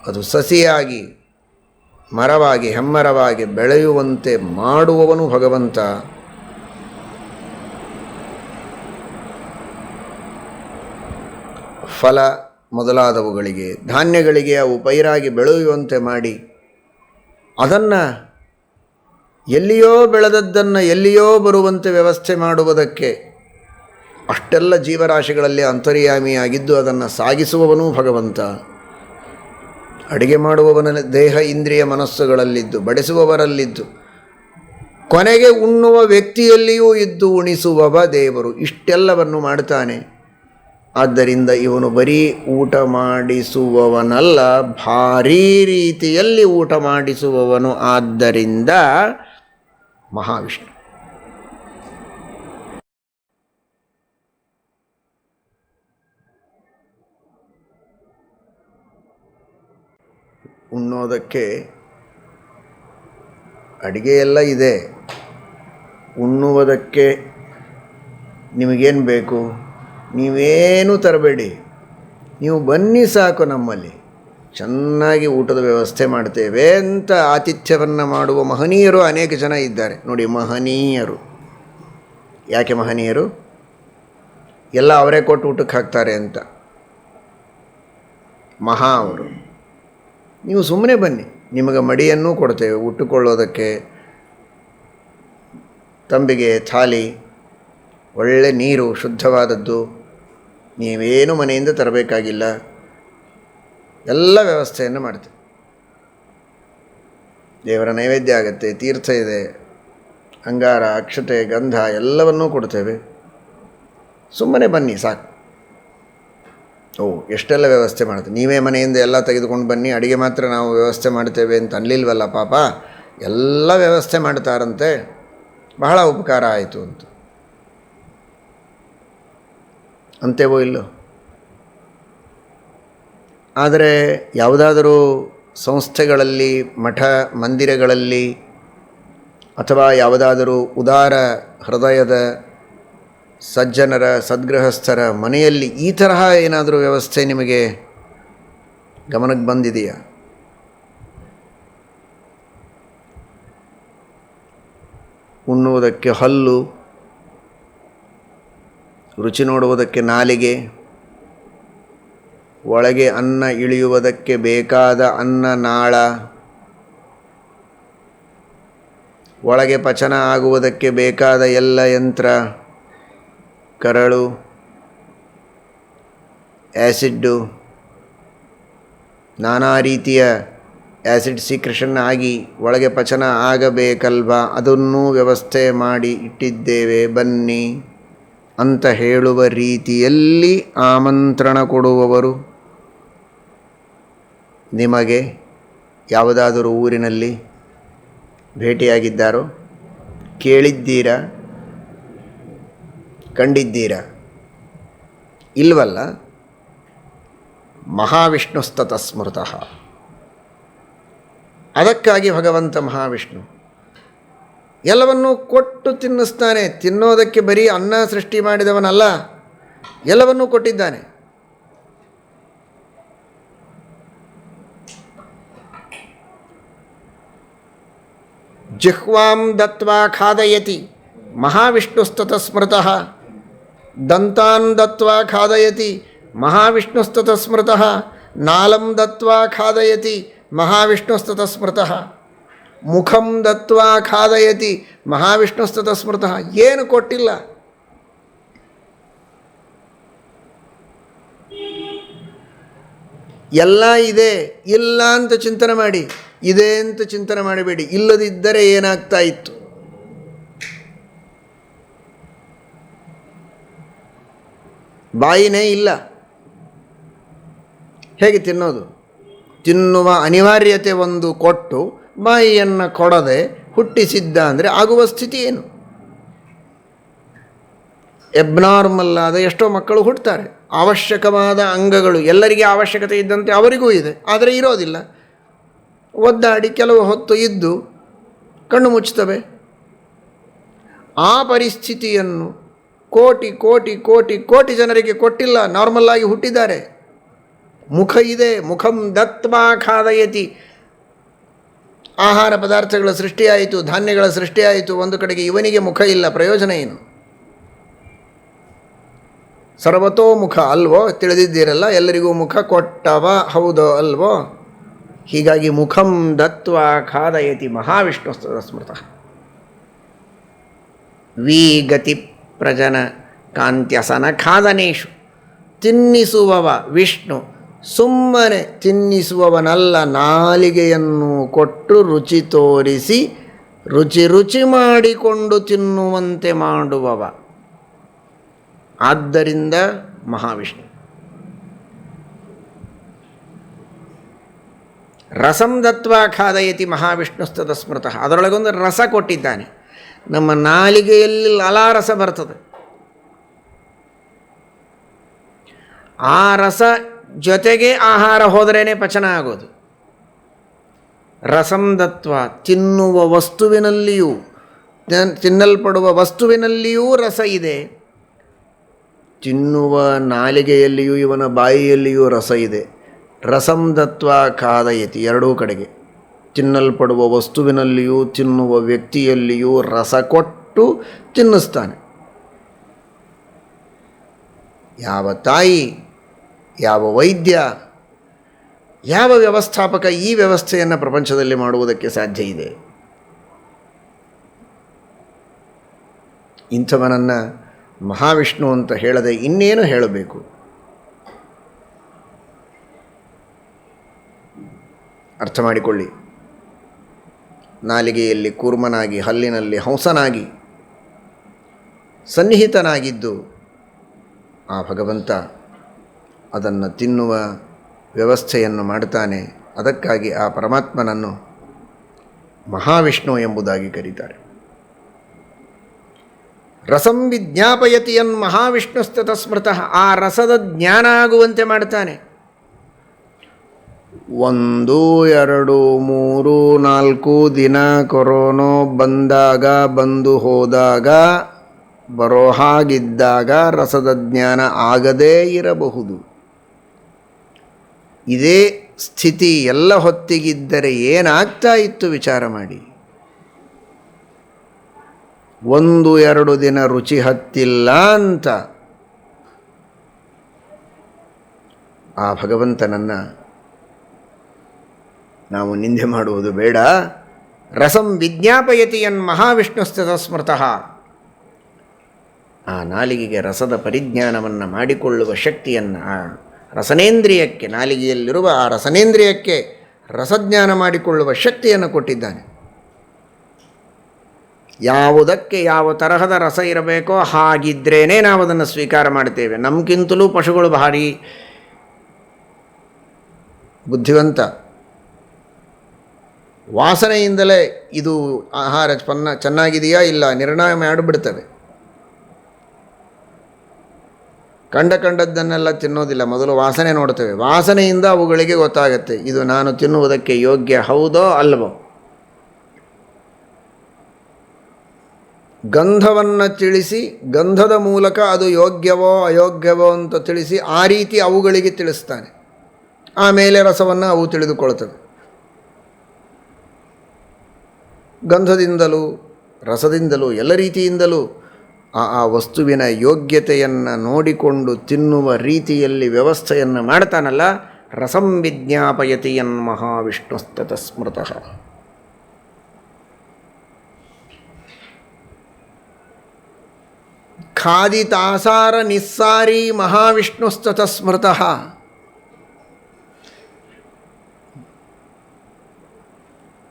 ಅದು ಸಸಿಯಾಗಿ, ಮರವಾಗಿ, ಹೆಮ್ಮರವಾಗಿ ಬೆಳೆಯುವಂತೆ ಮಾಡುವವನು ಭಗವಂತ. ಫಲ ಮೊದಲಾದವುಗಳಿಗೆ, ಧಾನ್ಯಗಳಿಗೆ ಅವು ಪೈರಾಗಿ ಬೆಳೆಯುವಂತೆ ಮಾಡಿ ಅದನ್ನು ಎಲ್ಲಿಯೋ ಬೆಳೆದದ್ದನ್ನು ಎಲ್ಲಿಯೋ ಬರುವಂತೆ ವ್ಯವಸ್ಥೆ ಮಾಡುವುದಕ್ಕೆ ಅಷ್ಟೆಲ್ಲ ಜೀವರಾಶಿಗಳಲ್ಲಿ ಅಂತರ್ಯಾಮಿಯಾಗಿದ್ದು ಅದನ್ನು ಸಾಗಿಸುವವನೂ ಭಗವಂತ. ಅಡಿಗೆ ಮಾಡುವವನ ದೇಹ, ಇಂದ್ರಿಯ, ಮನಸ್ಸುಗಳಲ್ಲಿದ್ದು ಬಡಿಸುವವರಲ್ಲಿದ್ದು ಕೊನೆಗೆ ಉಣ್ಣುವ ವ್ಯಕ್ತಿಯಲ್ಲಿಯೂ ಇದ್ದು ಉಣಿಸುವವ ದೇವರು. ಇಷ್ಟೆಲ್ಲವನ್ನು ಮಾಡ್ತಾನೆ. ಆದ್ದರಿಂದ ಇವನು ಬರೀ ಊಟ ಮಾಡಿಸುವವನಲ್ಲ, ಭಾರೀ ರೀತಿಯಲ್ಲಿ ಊಟ ಮಾಡಿಸುವವನು. ಆದ್ದರಿಂದ ಮಹಾವಿಷ್ಣು. ಉಣ್ಣೋದಕ್ಕೆ ಅಡಿಗೆಯೆಲ್ಲ ಇದೆ, ಉಣ್ಣುವುದಕ್ಕೆ ನಿಮಗೇನು ಬೇಕು? ನೀವೇನು ತರಬೇಡಿ, ನೀವು ಬನ್ನಿ ಸಾಕು, ನಮ್ಮಲ್ಲಿ ಚೆನ್ನಾಗಿ ಊಟದ ವ್ಯವಸ್ಥೆ ಮಾಡ್ತೇವೆ ಅಂತ ಆತಿಥ್ಯವನ್ನು ಮಾಡುವ ಮಹನೀಯರು ಅನೇಕ ಜನ ಇದ್ದಾರೆ ನೋಡಿ. ಮಹನೀಯರು ಯಾಕೆ ಮಹನೀಯರು? ಎಲ್ಲ ಅವರೇ ಕೊಟ್ಟು ಊಟಕ್ಕೆ ಹಾಕ್ತಾರೆ ಅಂತ. ಮಹಾ ಅವರು. ನೀವು ಸುಮ್ಮನೆ ಬನ್ನಿ, ನಿಮಗೆ ಮಡಿಯನ್ನೂ ಕೊಡ್ತೇವೆ ಉಟ್ಟುಕೊಳ್ಳೋದಕ್ಕೆ, ತಂಬಿಗೆ, ಥಾಲಿ, ಒಳ್ಳೆ ನೀರು, ಶುದ್ಧವಾದದ್ದು. ನೀವೇನು ಮನೆಯಿಂದ ತರಬೇಕಾಗಿಲ್ಲ. ಎಲ್ಲ ವ್ಯವಸ್ಥೆಯನ್ನು ಮಾಡ್ತೇವೆ. ದೇವರ ನೈವೇದ್ಯ ಆಗುತ್ತೆ, ತೀರ್ಥ ಇದೆ, ಅಂಗಾರ, ಅಕ್ಷತೆ, ಗಂಧ ಎಲ್ಲವನ್ನೂ ಕೊಡ್ತೇವೆ. ಸುಮ್ಮನೆ ಬನ್ನಿ ಸಾಕು. ಎಷ್ಟೆಲ್ಲ ವ್ಯವಸ್ಥೆ ಮಾಡ್ತೇವೆ. ನೀವೇ ಮನೆಯಿಂದ ಎಲ್ಲ ತೆಗೆದುಕೊಂಡು ಬನ್ನಿ, ಅಡುಗೆ ಮಾತ್ರ ನಾವು ವ್ಯವಸ್ಥೆ ಮಾಡ್ತೇವೆ ಅಂತ ಅನ್ಲಿಲ್ವಲ್ಲ ಪಾಪ. ಎಲ್ಲ ವ್ಯವಸ್ಥೆ ಮಾಡ್ತಾರಂತೆ, ಬಹಳ ಉಪಕಾರ ಆಯಿತು ಅಂತ. ಅಂತೇವೋ ಇಲ್ಲೋ. ಆದರೆ ಯಾವುದಾದರೂ ಸಂಸ್ಥೆಗಳಲ್ಲಿ, ಮಠ ಮಂದಿರಗಳಲ್ಲಿ ಅಥವಾ ಯಾವುದಾದರೂ ಉದಾರ ಹೃದಯದ ಸಜ್ಜನರ, ಸದ್ಗೃಹಸ್ಥರ ಮನೆಯಲ್ಲಿ ಈ ತರಹ ಏನಾದರೂ ವ್ಯವಸ್ಥೆ ನಿಮಗೆ ಗಮನಕ್ಕೆ ಬಂದಿದೆಯಾ? ಉಣ್ಣುವುದಕ್ಕೆ ಹಲ್ಲು, ರುಚಿ ನೋಡುವುದಕ್ಕೆ ನಾಲಿಗೆ, ಒಳಗೆ ಅನ್ನ ಇಳಿಯುವುದಕ್ಕೆ ಬೇಕಾದ ಅನ್ನನಾಳ, ಒಳಗೆ ಪಚನ ಆಗುವುದಕ್ಕೆ ಬೇಕಾದ ಎಲ್ಲ ಯಂತ್ರ, ಕರಳು, ಆ್ಯಸಿಡ್ಡು, ನಾನಾ ರೀತಿಯ ಆ್ಯಸಿಡ್ ಸೀಕ್ರೆಷನ್ ಆಗಿ ಒಳಗೆ ಪಚನ ಆಗಬೇಕಲ್ವಾ, ಅದನ್ನೂ ವ್ಯವಸ್ಥೆ ಮಾಡಿ ಇಟ್ಟಿದ್ದೇವೆ ಬನ್ನಿ ಅಂತ ಹೇಳುವ ರೀತಿಯಲ್ಲಿ ಆಮಂತ್ರಣ ಕೊಡುವವರು ನಿಮಗೆ ಯಾವುದಾದರೂ ಊರಿನಲ್ಲಿ ಭೇಟಿಯಾಗಿದ್ದಾರೋ? ಕೇಳಿದ್ದೀರಾ? ಕಂಡಿದ್ದೀರಾ? ಇಲ್ವಲ್ಲ. ಮಹಾವಿಷ್ಣುಸ್ತತ ಸ್ಮೃತಃ. ಅದಕ್ಕಾಗಿ ಭಗವಂತ ಮಹಾವಿಷ್ಣು ಎಲ್ಲವನ್ನೂ ಕೊಟ್ಟು ತಿನ್ನಿಸ್ತಾನೆ. ತಿನ್ನೋದಕ್ಕೆ ಬರೀ ಅನ್ನ ಸೃಷ್ಟಿ ಮಾಡಿದವನಲ್ಲ, ಎಲ್ಲವನ್ನೂ ಕೊಟ್ಟಿದ್ದಾನೆ. ಜಿಹ್ವಾಂ ದತ್ವಾ ಖಾದಯತಿ ಮಹಾವಿಷ್ಣುಸ್ತತ ಸ್ಮೃತಃ. ದಂತಾನ್ ದತ್ವಾ ಖಾದಯತಿ ಮಹಾವಿಷ್ಣುಸ್ತತ ಸ್ಮೃತಃ. ನಾಲಂ ದತ್ವಾ ಖಾದಯತಿ ಮಹಾವಿಷ್ಣುಸ್ತತ ಸ್ಮೃತಃ. ಮುಖಂ ದತ್ವಾ ಖಾದಯತಿ ಮಹಾವಿಷ್ಣುಸ್ತತ ಸ್ಮೃತಃ. ಏನು ಕೊಟ್ಟಿಲ್ಲ. ಎಲ್ಲ ಇದೆ, ಇಲ್ಲ ಅಂತ ಚಿಂತನೆ ಮಾಡಿ, ಇದೆ ಅಂತ ಚಿಂತನೆ ಮಾಡಬೇಡಿ. ಇಲ್ಲದಿದ್ದರೆ ಏನಾಗ್ತಾ ಇತ್ತು? ಬಾಯಿನೇ ಇಲ್ಲ, ಹೇಗೆ ತಿನ್ನೋದು? ತಿನ್ನುವ ಅನಿವಾರ್ಯತೆ ಒಂದು ಕೊಟ್ಟು ಬಾಯಿಯನ್ನು ಕೊಡದೆ ಹುಟ್ಟಿಸಿದ್ದ ಅಂದರೆ ಆಗುವ ಸ್ಥಿತಿ ಏನು? ಎಬ್ನಾರ್ಮಲ್ ಆದ ಎಷ್ಟೋ ಮಕ್ಕಳು ಹುಟ್ಟುತ್ತಾರೆ. ಅವಶ್ಯಕವಾದ ಅಂಗಗಳು ಎಲ್ಲರಿಗೆ ಅವಶ್ಯಕತೆ ಇದ್ದಂತೆ ಅವರಿಗೂ ಇದೆ, ಆದರೆ ಇರೋದಿಲ್ಲ. ಒದ್ದಾಡಿ ಕೆಲವು ಹೊತ್ತು ಇದ್ದು ಕಣ್ಣು ಮುಚ್ಚುತ್ತವೆ. ಆ ಪರಿಸ್ಥಿತಿಯನ್ನು ಕೋಟಿ ಕೋಟಿ ಕೋಟಿ ಕೋಟಿ ಜನರಿಗೆ ಕೊಟ್ಟಿಲ್ಲ, ನಾರ್ಮಲ್ ಆಗಿ ಹುಟ್ಟಿದ್ದಾರೆ. ಮುಖ ಇದೆ, ಮುಖಂ ದತ್ವಾ ಖಾದಯತಿ. ಆಹಾರ ಪದಾರ್ಥಗಳ ಸೃಷ್ಟಿಯಾಯಿತು, ಧಾನ್ಯಗಳ ಸೃಷ್ಟಿಯಾಯಿತು. ಒಂದು ಕಡೆಗೆ ಇವನಿಗೆ ಮುಖ ಇಲ್ಲ, ಪ್ರಯೋಜನ ಏನು? ಸರ್ವತೋಮುಖ ಅಲ್ವೋ? ತಿಳಿದಿದ್ದೀರಲ್ಲ, ಎಲ್ಲರಿಗೂ ಮುಖ ಕೊಟ್ಟವ, ಹೌದೋ ಅಲ್ವೋ? ಹೀಗಾಗಿ ಮುಖಂ ದತ್ವಾ ಖಾದಯತಿ ಮಹಾವಿಷ್ಣು ಸ್ಮೃತಃ. ವಿಗತಿ ಪ್ರಜನ ಕಾಂತ್ಯಸನ ಖಾದನೇಶು. ತಿನ್ನಿಸುವವ ವಿಷ್ಣು, ಸುಮ್ಮನೆ ತಿನ್ನಿಸುವವನಲ್ಲ. ನಾಲಿಗೆಯನ್ನು ಕೊಟ್ಟು ರುಚಿ ತೋರಿಸಿ ರುಚಿ ರುಚಿ ಮಾಡಿಕೊಂಡು ತಿನ್ನುವಂತೆ ಮಾಡುವವ. ಆದ್ದರಿಂದ ಮಹಾವಿಷ್ಣು. ರಸಂ ದತ್ವಾ ಖಾದಯತಿ ಮಹಾವಿಷ್ಣುಸ್ತದ ಸ್ಮೃತಃ. ಅದರೊಳಗೊಂದು ರಸ ಕೊಟ್ಟಿದ್ದಾನೆ. ನಮ್ಮ ನಾಲಿಗೆಯಲ್ಲಿ ಲಲಾರಸ ಬರ್ತದೆ. ಆ ರಸ ಜೊತೆಗೆ ಆಹಾರ ಹೋದರೇನೆ ಪಚನ ಆಗೋದು. ರಸಂ ದತ್ವ. ತಿನ್ನುವ ವಸ್ತುವಿನಲ್ಲಿಯೂ, ತಿನ್ನಲ್ಪಡುವ ವಸ್ತುವಿನಲ್ಲಿಯೂ ರಸ ಇದೆ. ತಿನ್ನುವ ನಾಲಿಗೆಯಲ್ಲಿಯೂ ಇವನ ಬಾಯಿಯಲ್ಲಿಯೂ ರಸ ಇದೆ. ರಸಂ ದತ್ವ ಖಾದಯತಿ. ಎರಡೂ ಕಡೆಗೆ ತಿನ್ನಲ್ಪಡುವ ವಸ್ತುವಿನಲ್ಲಿಯೂ ತಿನ್ನುವ ವ್ಯಕ್ತಿಯಲ್ಲಿಯೂ ರಸ ಕೊಟ್ಟು ತಿನ್ನಿಸ್ತಾನೆ. ಯಾವ ತಾಯಿ, ಯಾವ ವೈದ್ಯ, ಯಾವ ವ್ಯವಸ್ಥಾಪಕ ಈ ವ್ಯವಸ್ಥೆಯನ್ನು ಪ್ರಪಂಚದಲ್ಲಿ ಮಾಡುವುದಕ್ಕೆ ಸಾಧ್ಯ ಇದೆ? ಇಂಥವನನ್ನು ಮಹಾವಿಷ್ಣು ಅಂತ ಹೇಳದೆ ಇನ್ನೇನು ಹೇಳಬೇಕು? ಅರ್ಥ ಮಾಡಿಕೊಳ್ಳಿ. ನಾಲಿಗೆಯಲ್ಲಿ ಕೂರ್ಮನಾಗಿ, ಹಲ್ಲಿನಲ್ಲಿ ಹಂಸನಾಗಿ ಸನ್ನಿಹಿತನಾಗಿದ್ದು ಆ ಭಗವಂತ ಅದನ್ನು ತಿನ್ನುವ ವ್ಯವಸ್ಥೆಯನ್ನು ಮಾಡ್ತಾನೆ. ಅದಕ್ಕಾಗಿ ಆ ಪರಮಾತ್ಮನನ್ನು ಮಹಾವಿಷ್ಣು ಎಂಬುದಾಗಿ ಕರೀತಾರೆ. ರಸಂ ವಿಜ್ಞಾಪಯತಿಯನ್ ಮಹಾವಿಷ್ಣುಸ್ತತ ಸ್ಮೃತಃ. ಆ ರಸದ ಜ್ಞಾನ ಆಗುವಂತೆ ಮಾಡ್ತಾನೆ. 1, 2, 3, 4 ದಿನ ಕೊರೋನಾ ಬಂದಾಗ, ಬಂದು ಹೋದಾಗ, ಬರೋ ಹಾಗಿದ್ದಾಗ ರಸದ ಜ್ಞಾನ ಆಗದೇ ಇರಬಹುದು. ಇದೇ ಸ್ಥಿತಿ ಎಲ್ಲ ಹೊತ್ತಿಗಿದ್ದರೆ ಏನಾಗ್ತಾ ಇತ್ತು ವಿಚಾರ ಮಾಡಿ. 1, 2 ದಿನ ರುಚಿ ಹತ್ತಿಲ್ಲ ಅಂತ ಆ ಭಗವಂತನನ್ನು ನಾವು ನಿಂದೆ ಮಾಡುವುದು ಬೇಡ. ರಸಂ ವಿಜ್ಞಾಪಯತಿಯನ್ ಮಹಾವಿಷ್ಣುಸ್ತತ ಸ್ಮೃತಃ. ಆ ನಾಲಿಗೆಗೆ ರಸದ ಪರಿಜ್ಞಾನವನ್ನು ಮಾಡಿಕೊಳ್ಳುವ ಶಕ್ತಿಯನ್ನು, ಆ ರಸನೇಂದ್ರಿಯಕ್ಕೆ, ನಾಲಿಗೆಯಲ್ಲಿರುವ ಆ ರಸನೇಂದ್ರಿಯಕ್ಕೆ ರಸಜ್ಞಾನ ಮಾಡಿಕೊಳ್ಳುವ ಶಕ್ತಿಯನ್ನು ಕೊಟ್ಟಿದ್ದಾನೆ. ಯಾವುದಕ್ಕೆ ಯಾವ ತರಹದ ರಸ ಇರಬೇಕೋ ಹಾಗಿದ್ರೇ ನಾವು ಅದನ್ನು ಸ್ವೀಕಾರ ಮಾಡ್ತೇವೆ. ನಮಗಿಂತಲೂ ಪಶುಗಳು ಭಾರಿ ಬುದ್ಧಿವಂತ. ವಾಸನೆಯಿಂದಲೇ ಇದು ಆಹಾರ ಚೆನ್ನಾಗಿದೆಯಾ ಇಲ್ಲ ನಿರ್ಣಯ ಮಾಡಿಬಿಡ್ತವೆ. ಕಂಡದ್ದನ್ನೆಲ್ಲ ತಿನ್ನೋದಿಲ್ಲ, ಮೊದಲು ವಾಸನೆ ನೋಡ್ತೇವೆ. ವಾಸನೆಯಿಂದ ಅವುಗಳಿಗೆ ಗೊತ್ತಾಗುತ್ತೆ ಇದು ನಾನು ತಿನ್ನುವುದಕ್ಕೆ ಯೋಗ್ಯ ಹೌದೋ ಅಲ್ವೋ. ಗಂಧವನ್ನು ತಿಳಿಸಿ, ಗಂಧದ ಮೂಲಕ ಅದು ಯೋಗ್ಯವೋ ಅಯೋಗ್ಯವೋ ಅಂತ ತಿಳಿಸಿ ಆ ರೀತಿ ಅವುಗಳಿಗೆ ತಿಳಿಸ್ತಾನೆ. ಆಮೇಲೆ ರಸವನ್ನು ಅವು ತಿಳಿದುಕೊಳ್ತವೆ. ಗಂಧದಿಂದಲೂ ರಸದಿಂದಲೂ ಎಲ್ಲ ರೀತಿಯಿಂದಲೂ ಆ ವಸ್ತುವಿನ ಯೋಗ್ಯತೆಯನ್ನು ನೋಡಿಕೊಂಡು ತಿನ್ನುವ ರೀತಿಯಲ್ಲಿ ವ್ಯವಸ್ಥೆಯನ್ನು ಮಾಡ್ತಾನಲ್ಲ. ರಸಂ ವಿಜ್ಞಾಪಯತಿಯನ್ ಮಹಾವಿಷ್ಣುಸ್ತತ ಸ್ಮೃತಃ. ಖಾದಿತಾಸಾರ ನಿಸ್ಸಾರಿ ಮಹಾವಿಷ್ಣುಸ್ತತ ಸ್ಮೃತಃ.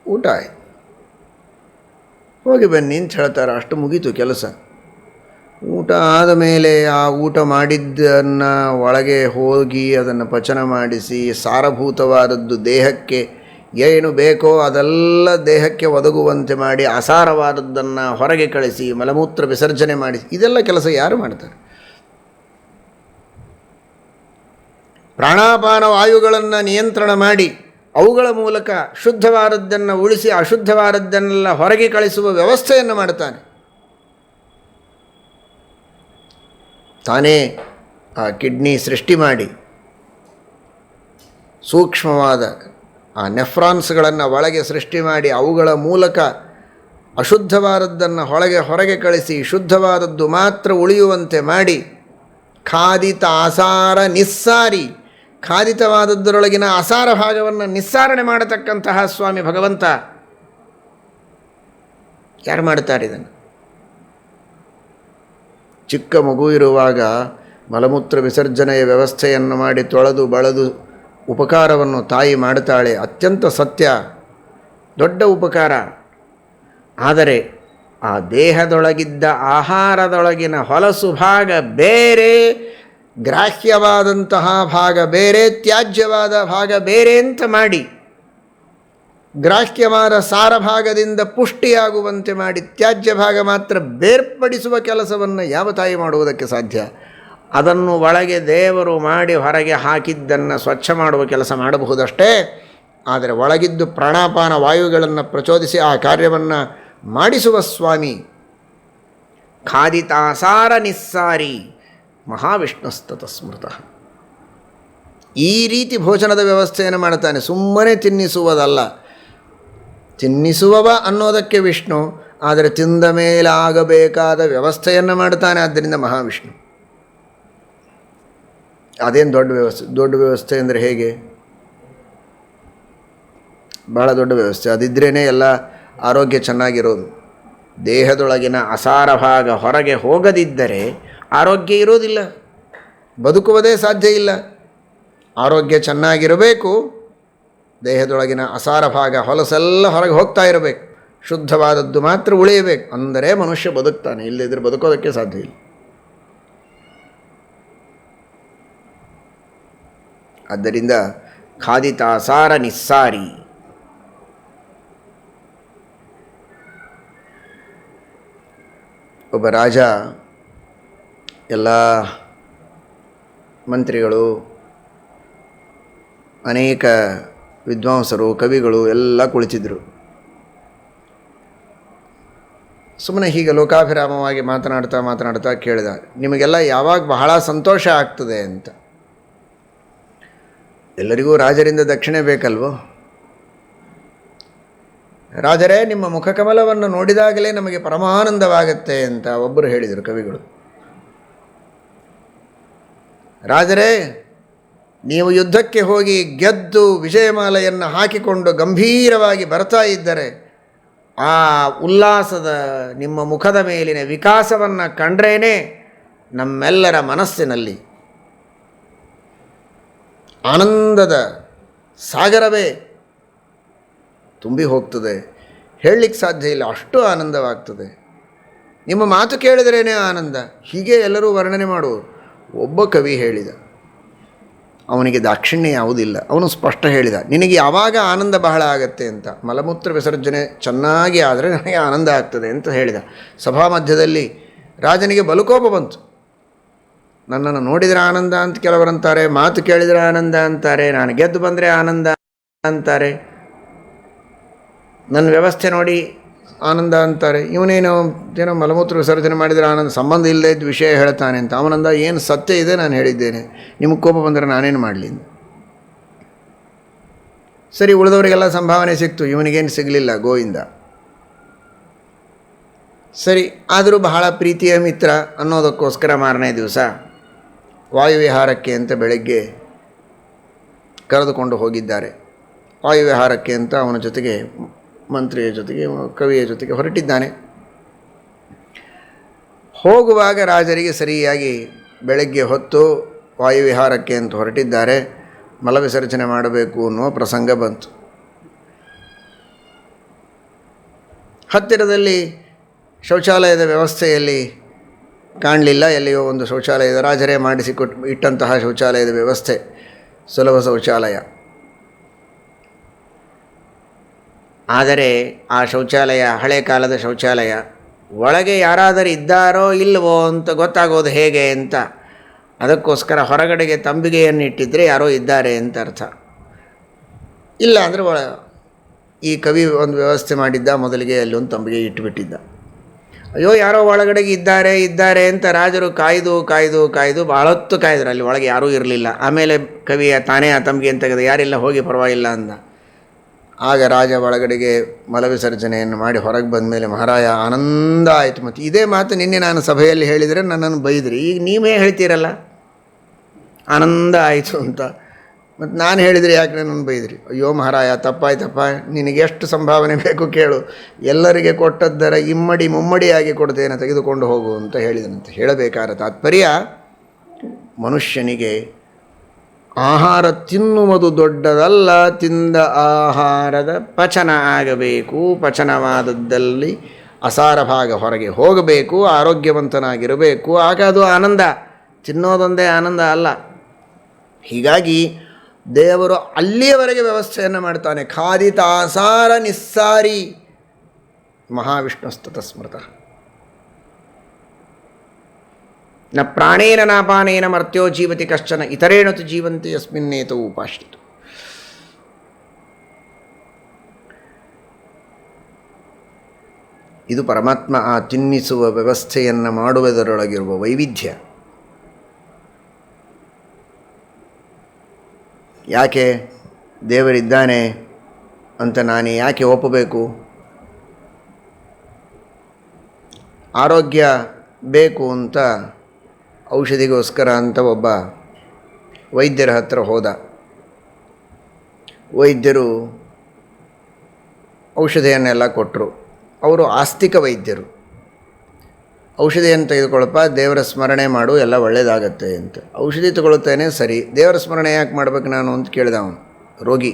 ಊಟ ಆಯ್ತು, ಹೋಗಿ ಬನ್ನಿ ಅಂತ ಹೇಳ್ತಾರೆ. ಅಷ್ಟು ಮುಗೀತು ಕೆಲಸ. ಊಟ ಆದ ಮೇಲೆ ಆ ಊಟ ಮಾಡಿದ್ದನ್ನು ಒಳಗೆ ಹೋಗಿ ಅದನ್ನು ಪಚನ ಮಾಡಿಸಿ ಸಾರಭೂತವಾದದ್ದು ದೇಹಕ್ಕೆ ಏನು ಬೇಕೋ ಅದೆಲ್ಲ ದೇಹಕ್ಕೆ ಒದಗುವಂತೆ ಮಾಡಿ ಅಸಾರವಾದದ್ದನ್ನು ಹೊರಗೆ ಕಳಿಸಿ ಮಲಮೂತ್ರ ವಿಸರ್ಜನೆ ಮಾಡಿಸಿ ಇದೆಲ್ಲ ಕೆಲಸ ಯಾರು ಮಾಡ್ತಾರೆ? ಪ್ರಾಣಾಪಾನ ವಾಯುಗಳನ್ನು ನಿಯಂತ್ರಣ ಮಾಡಿ ಅವುಗಳ ಮೂಲಕ ಶುದ್ಧವಾದದ್ದನ್ನು ಉಳಿಸಿ ಅಶುದ್ಧವಾದದ್ದನ್ನೆಲ್ಲ ಹೊರಗೆ ಕಳಿಸುವ ವ್ಯವಸ್ಥೆಯನ್ನು ಮಾಡ್ತಾನೆ. ತಾನೇ ಆ ಕಿಡ್ನಿ ಸೃಷ್ಟಿ ಮಾಡಿ ಸೂಕ್ಷ್ಮವಾದ ಆ ನೆಫ್ರಾನ್ಸ್ಗಳನ್ನು ಒಳಗೆ ಸೃಷ್ಟಿ ಮಾಡಿ ಅವುಗಳ ಮೂಲಕ ಅಶುದ್ಧವಾದದ್ದನ್ನು ಹೊರಗೆ ಕಳಿಸಿ ಶುದ್ಧವಾದದ್ದು ಮಾತ್ರ ಉಳಿಯುವಂತೆ ಮಾಡಿ ಖಾದಿತ ಆಸಾರ ನಿಸ್ಸಾರಿ, ಖಾದಿತವಾದದ್ದರೊಳಗಿನ ಅಸಾರ ಭಾಗವನ್ನು ನಿಸ್ಸಾರಣೆ ಮಾಡತಕ್ಕಂತಹ ಸ್ವಾಮಿ ಭಗವಂತ. ಯಾರು ಮಾಡ್ತಾರೆ ಇದನ್ನು? ಚಿಕ್ಕ ಮಗು ಇರುವಾಗ ಮಲಮೂತ್ರ ವಿಸರ್ಜನೆಯ ವ್ಯವಸ್ಥೆಯನ್ನು ಮಾಡಿ ತೊಳೆದು ಬಳದು ಉಪಕಾರವನ್ನು ತಾಯಿ ಮಾಡ್ತಾಳೆ. ಅತ್ಯಂತ ಸತ್ಯ, ದೊಡ್ಡ ಉಪಕಾರ. ಆದರೆ ಆ ದೇಹದೊಳಗಿದ್ದ ಆಹಾರದೊಳಗಿನ ಹೊಲಸು ಭಾಗ ಬೇರೆ, ಗ್ರಾಹ್ಯವಾದಂತಹ ಭಾಗ ಬೇರೆ, ತ್ಯಾಜ್ಯವಾದ ಭಾಗ ಬೇರೆ ಅಂತ ಮಾಡಿ ಗ್ರಾಹ್ಯವಾದ ಸಾರಭಾಗದಿಂದ ಪುಷ್ಟಿಯಾಗುವಂತೆ ಮಾಡಿ ತ್ಯಾಜ್ಯ ಭಾಗ ಮಾತ್ರ ಬೇರ್ಪಡಿಸುವ ಕೆಲಸವನ್ನು ಯಾವ ತಾಯಿ ಮಾಡುವುದಕ್ಕೆ ಸಾಧ್ಯ? ಅದನ್ನು ಒಳಗೆ ದೇವರು ಮಾಡಿ ಹೊರಗೆ ಹಾಕಿದ್ದನ್ನು ಸ್ವಚ್ಛ ಮಾಡುವ ಕೆಲಸ ಮಾಡಬಹುದಷ್ಟೇ. ಆದರೆ ಒಳಗಿದ್ದು ಪ್ರಾಣಾಪಾನ ವಾಯುಗಳನ್ನು ಪ್ರಚೋದಿಸಿ ಆ ಕಾರ್ಯವನ್ನು ಮಾಡಿಸುವ ಸ್ವಾಮಿ ಖಾದಿತಾಸಾರ ನಿಸ್ಸಾರಿ ಮಹಾವಿಷ್ಣುಸ್ತತ ಸ್ಮೃತಃ. ಈ ರೀತಿ ಭೋಜನದ ವ್ಯವಸ್ಥೆಯನ್ನು ಮಾಡ್ತಾನೆ. ಸುಮ್ಮನೆ ತಿನ್ನಿಸುವುದಲ್ಲ. ತಿನ್ನಿಸುವವ ಅನ್ನೋದಕ್ಕೆ ವಿಷ್ಣು, ಆದರೆ ತಿಂದ ಮೇಲೆ ಆಗಬೇಕಾದ ವ್ಯವಸ್ಥೆಯನ್ನು ಮಾಡ್ತಾನೆ. ಆದ್ದರಿಂದ ಮಹಾವಿಷ್ಣು. ಅದೇನು ದೊಡ್ಡ ವ್ಯವಸ್ಥೆ? ದೊಡ್ಡ ವ್ಯವಸ್ಥೆ ಅಂದರೆ ಹೇಗೆ? ಭಾಳ ದೊಡ್ಡ ವ್ಯವಸ್ಥೆ. ಅದಿದ್ರೇ ಎಲ್ಲ ಆರೋಗ್ಯ ಚೆನ್ನಾಗಿರೋದು. ದೇಹದೊಳಗಿನ ಅಸಾರ ಭಾಗ ಹೊರಗೆ ಹೋಗದಿದ್ದರೆ ಆರೋಗ್ಯ ಇರೋದಿಲ್ಲ, ಬದುಕುವುದೇ ಸಾಧ್ಯ ಇಲ್ಲ. ಆರೋಗ್ಯ ಚೆನ್ನಾಗಿರಬೇಕು, ದೇಹದೊಳಗಿನ ಅಸಾರ ಭಾಗ ಹೊಲಸೆಲ್ಲ ಹೊರಗೆ ಹೋಗ್ತಾ ಇರಬೇಕು, ಶುದ್ಧವಾದದ್ದು ಮಾತ್ರ ಉಳಿಯಬೇಕು, ಅಂದರೆ ಮನುಷ್ಯ ಬದುಕ್ತಾನೆ. ಇಲ್ಲದಿದ್ದರೆ ಬದುಕೋದಕ್ಕೆ ಸಾಧ್ಯ ಇಲ್ಲ. ಆದ್ದರಿಂದ ಖಾದಿತಾಸಾರ ನಿಸ್ಸಾರಿ. ಒಬ್ಬ ರಾಜ ಎಲ್ಲ ಮಂತ್ರಿಗಳು, ಅನೇಕ ವಿದ್ವಾಂಸರು, ಕವಿಗಳು ಎಲ್ಲ ಕುಳಿತಿದ್ದರು. ಸುಮ್ಮನೆ ಹೀಗೆ ಲೋಕಾಭಿರಾಮವಾಗಿ ಮಾತನಾಡ್ತಾ ಕೇಳಿದ, ನಿಮಗೆಲ್ಲ ಯಾವಾಗ ಬಹಳ ಸಂತೋಷ ಆಗ್ತದೆ ಅಂತ. ಎಲ್ಲರಿಗೂ ರಾಜರಿಂದ ದಕ್ಷಿಣೆ ಬೇಕಲ್ವೋ? ರಾಜರೇ, ನಿಮ್ಮ ಮುಖಕಮಲವನ್ನು ನೋಡಿದಾಗಲೇ ನಮಗೆ ಪರಮಾನಂದವಾಗತ್ತೆ ಅಂತ ಒಬ್ಬರು ಹೇಳಿದರು ಕವಿಗಳು. ರಾಜರೇ, ನೀವು ಯುದ್ಧಕ್ಕೆ ಹೋಗಿ ಗೆದ್ದು ವಿಜಯಮಾಲೆಯನ್ನು ಹಾಕಿಕೊಂಡು ಗಂಭೀರವಾಗಿ ಬರ್ತಾ ಇದ್ದರೆ ಆ ಉಲ್ಲಾಸದ ನಿಮ್ಮ ಮುಖದ ಮೇಲಿನ ವಿಕಾಸವನ್ನು ಕಂಡ್ರೇನೆ ನಮ್ಮೆಲ್ಲರ ಮನಸ್ಸಿನಲ್ಲಿ ಆನಂದದ ಸಾಗರವೇ ತುಂಬಿ ಹೋಗ್ತದೆ. ಹೇಳಲಿಕ್ಕೆ ಸಾಧ್ಯ ಇಲ್ಲ, ಅಷ್ಟು ಆನಂದವಾಗ್ತದೆ. ನಿಮ್ಮ ಮಾತು ಕೇಳಿದ್ರೇ ಆನಂದ. ಹೀಗೆ ಎಲ್ಲರೂ ವರ್ಣನೆ ಮಾಡುವರು. ಒಬ್ಬ ಕವಿ ಹೇಳಿದ, ಅವನಿಗೆ ದಾಕ್ಷಿಣ್ಯ ಯಾವುದಿಲ್ಲ. ಅವನು ಸ್ಪಷ್ಟ ಹೇಳಿದ, ನಿನಗೆ ಯಾವಾಗ ಆನಂದ ಬಹಳ ಆಗತ್ತೆ ಅಂತ. ಮಲಮೂತ್ರ ವಿಸರ್ಜನೆ ಚೆನ್ನಾಗಿ ಆದರೆ ನನಗೆ ಆನಂದ ಆಗ್ತದೆ ಅಂತ ಹೇಳಿದ. ಸಭಾ ಮಧ್ಯದಲ್ಲಿ ರಾಜನಿಗೆ ಬಲುಕೋಪ ಬಂತು. ನನ್ನನ್ನು ನೋಡಿದರೆ ಆನಂದ ಅಂತ ಕೆಲವರಂತಾರೆ, ಮಾತು ಕೇಳಿದರೆ ಆನಂದ ಅಂತಾರೆ, ನಾನು ಗೆದ್ದು ಬಂದರೆ ಆನಂದ ಅಂತಾರೆ, ನನ್ನ ವ್ಯವಸ್ಥೆ ನೋಡಿ ಆನಂದ ಅಂತಾರೆ. ಇವನೇನೋ ಏನೋ ಮಲಮೂತ್ರ ವಿಸರ್ಜನೆ ಮಾಡಿದರೆ ಆನಂದ, ಸಂಬಂಧ ಇಲ್ಲದೇ ಇದ್ದ ವಿಷಯ ಹೇಳ್ತಾನೆ ಅಂತ. ಅವನಂದ, ಏನು ಸತ್ಯ ಇದೆ ನಾನು ಹೇಳಿದ್ದೇನೆ, ನಿಮಗೆ ಕೋಪ ಬಂದರೆ ನಾನೇನು ಮಾಡಲಿ. ಸರಿ, ಉಳಿದವರಿಗೆಲ್ಲ ಸಂಭಾವನೆ ಸಿಕ್ತು, ಇವನಿಗೇನು ಸಿಗಲಿಲ್ಲ, ಗೋವಿಂದ. ಸರಿ, ಆದರೂ ಬಹಳ ಪ್ರೀತಿಯ ಮಿತ್ರ ಅನ್ನೋದಕ್ಕೋಸ್ಕರ ಮಾರನೇ ದಿವಸ ವಾಯುವಿಹಾರಕ್ಕೆ ಅಂತ ಬೆಳಗ್ಗೆ ಕರೆದುಕೊಂಡು ಹೋಗಿದ್ದಾರೆ. ವಾಯುವಿಹಾರಕ್ಕೆ ಅಂತ ಅವನ ಜೊತೆಗೆ, ಮಂತ್ರಿಯ ಜೊತೆಗೆ, ಕವಿಯ ಜೊತೆಗೆ ಹೊರಟಿದ್ದಾನೆ. ಹೋಗುವಾಗ ರಾಜರಿಗೆ ಸರಿಯಾಗಿ ಬೆಳಗ್ಗೆ ಹೊತ್ತು ವಾಯುವಿಹಾರಕ್ಕೆ ಅಂತ ಹೊರಟಿದ್ದಾರೆ, ಮಲವಿಸರ್ಜನೆ ಮಾಡಬೇಕು ಅನ್ನುವ ಪ್ರಸಂಗ ಬಂತು. ಹತ್ತಿರದಲ್ಲಿ ಶೌಚಾಲಯದ ವ್ಯವಸ್ಥೆಯಲ್ಲಿ ಕಾಣಲಿಲ್ಲ. ಎಲ್ಲಿಯೋ ಒಂದು ಶೌಚಾಲಯದ ರಾಜರೇ ಮಾಡಿಸಿಕೊಟ್ಟು ಇಟ್ಟಂತಹ ಶೌಚಾಲಯದ ವ್ಯವಸ್ಥೆ, ಸುಲಭ ಶೌಚಾಲಯ. ಆದರೆ ಆ ಶೌಚಾಲಯ ಹಳೆ ಕಾಲದ ಶೌಚಾಲಯ. ಒಳಗೆ ಯಾರಾದರೂ ಇದ್ದಾರೋ ಇಲ್ಲವೋ ಅಂತ ಗೊತ್ತಾಗೋದು ಹೇಗೆ ಅಂತ, ಅದಕ್ಕೋಸ್ಕರ ಹೊರಗಡೆಗೆ ತಂಬಿಗೆಯನ್ನು ಇಟ್ಟಿದ್ದರೆ ಯಾರೋ ಇದ್ದಾರೆ ಅಂತ ಅರ್ಥ. ಇಲ್ಲ ಅಂದರೆ ಈ ಕವಿ ಒಂದು ವ್ಯವಸ್ಥೆ ಮಾಡಿದ್ದ, ಮೊದಲಿಗೆ ಅಲ್ಲಿ ಒಂದು ತಂಬಿಗೆ ಇಟ್ಟುಬಿಟ್ಟಿದ್ದ. ಅಯ್ಯೋ ಯಾರೋ ಒಳಗಡೆಗೆ ಇದ್ದಾರೆ ಅಂತ ರಾಜರು ಕಾಯ್ದು ಭಾಳ ಹೊತ್ತು ಕಾಯ್ದರು. ಅಲ್ಲಿ ಒಳಗೆ ಯಾರೂ ಇರಲಿಲ್ಲ. ಆಮೇಲೆ ಕವಿಯ ತಾನೇ ಆ ತಂಬಿಗೆಯನ್ನು ತೆಗೆದು, ಯಾರಿಲ್ಲ ಹೋಗಿ ಪರವಾಗಿಲ್ಲ ಅಂದ. ಆಗ ರಾಜ ಒಳಗಡೆಗೆ ಮಲವಿಸರ್ಜನೆಯನ್ನು ಮಾಡಿ ಹೊರಗೆ ಬಂದ ಮೇಲೆ ಮಹಾರಾಯ ಆನಂದ ಆಯಿತು. ಮತ್ತು ಇದೇ ಮಾತು ನಿನ್ನೆ ನಾನು ಸಭೆಯಲ್ಲಿ ಹೇಳಿದರೆ ನನ್ನನ್ನು ಬೈದ್ರಿ, ಈಗ ನೀವೇ ಹೇಳ್ತೀರಲ್ಲ ಆನಂದ ಆಯಿತು ಅಂತ. ಮತ್ತು ನಾನು ಹೇಳಿದರೆ ಯಾಕೆ ನನ್ನನ್ನು ಬೈದ್ರಿ? ಅಯ್ಯೋ ಮಹಾರಾಯ, ತಪ್ಪಾಯ್ತಪ್ಪ, ನಿನಗೆ ಎಷ್ಟು ಸಂಭಾವನೆ ಬೇಕು ಕೇಳು, ಎಲ್ಲರಿಗೆ ಕೊಟ್ಟದ್ದರ ಇಮ್ಮಡಿ ಮುಮ್ಮಡಿಯಾಗಿ ಕೊಡ್ತೇನೆ, ತೆಗೆದುಕೊಂಡು ಹೋಗು ಅಂತ ಹೇಳಿದನಂತೆ. ಹೇಳಬೇಕಾದ ತಾತ್ಪರ್ಯ, ಮನುಷ್ಯನಿಗೆ ಆಹಾರ ತಿನ್ನುವುದು ದೊಡ್ಡದಲ್ಲ, ತಿಂದ ಆಹಾರದ ಪಚನ ಆಗಬೇಕು. ಪಚನವಾದದ್ದಲ್ಲಿ ಅಸಾರ ಭಾಗ ಹೊರಗೆ ಹೋಗಬೇಕು, ಆರೋಗ್ಯವಂತನಾಗಿರಬೇಕು. ಆಗ ಅದು ಆನಂದ. ತಿನ್ನೋದೊಂದೇ ಆನಂದ ಅಲ್ಲ. ಹೀಗಾಗಿ ದೇವರು ಅಲ್ಲಿಯವರೆಗೆ ವ್ಯವಸ್ಥೆಯನ್ನು ಮಾಡ್ತಾನೆ. ಖಾದಿತಾಸಾರ ನಿಸ್ಸಾರಿ ಮಹಾವಿಷ್ಣುಸ್ತತ ಸ್ಮೃತ ನ ಪ್ರಾಣೇನ ನಾಪಾನೇನ ಮರ್ತ್ಯೋ ಜೀವತಿ ಕಶ್ಚನ ಇತರೇಣ ತು ಜೀವಂತಿ ಯಸ್ಮಿನ್ನೇತೋ ಉಪಾಶ್ರಿತು. ಇದು ಪರಮಾತ್ಮ ಆ ತಿನ್ನಿಸುವ ವ್ಯವಸ್ಥೆಯನ್ನು ಮಾಡುವುದರೊಳಗಿರುವ ವೈವಿಧ್ಯ. ಯಾಕೆ ದೇವರಿದ್ದಾನೆ ಅಂತ ನಾನು ಯಾಕೆ ಒಪ್ಪಬೇಕು? ಆರೋಗ್ಯ ಬೇಕು ಅಂತ ಔಷಧಿಗೋಸ್ಕರ ಅಂತ ಒಬ್ಬ ವೈದ್ಯರ ಹತ್ರ ಹೋದ. ವೈದ್ಯರು ಔಷಧಿಯನ್ನೆಲ್ಲ ಕೊಟ್ಟರು. ಅವರು ಆಸ್ತಿಕ ವೈದ್ಯರು. ಔಷಧಿಯನ್ನು ತೆಗೆದುಕೊಳ್ಳಪ್ಪ, ದೇವರ ಸ್ಮರಣೆ ಮಾಡು, ಎಲ್ಲ ಒಳ್ಳೆಯದಾಗತ್ತೆ ಅಂತ. ಔಷಧಿ ತಗೊಳ್ತೇನೆ, ಸರಿ, ದೇವರ ಸ್ಮರಣೆ ಯಾಕೆ ಮಾಡಬೇಕು ನಾನು ಅಂತ ಕೇಳಿದ ಅವನು. ರೋಗಿ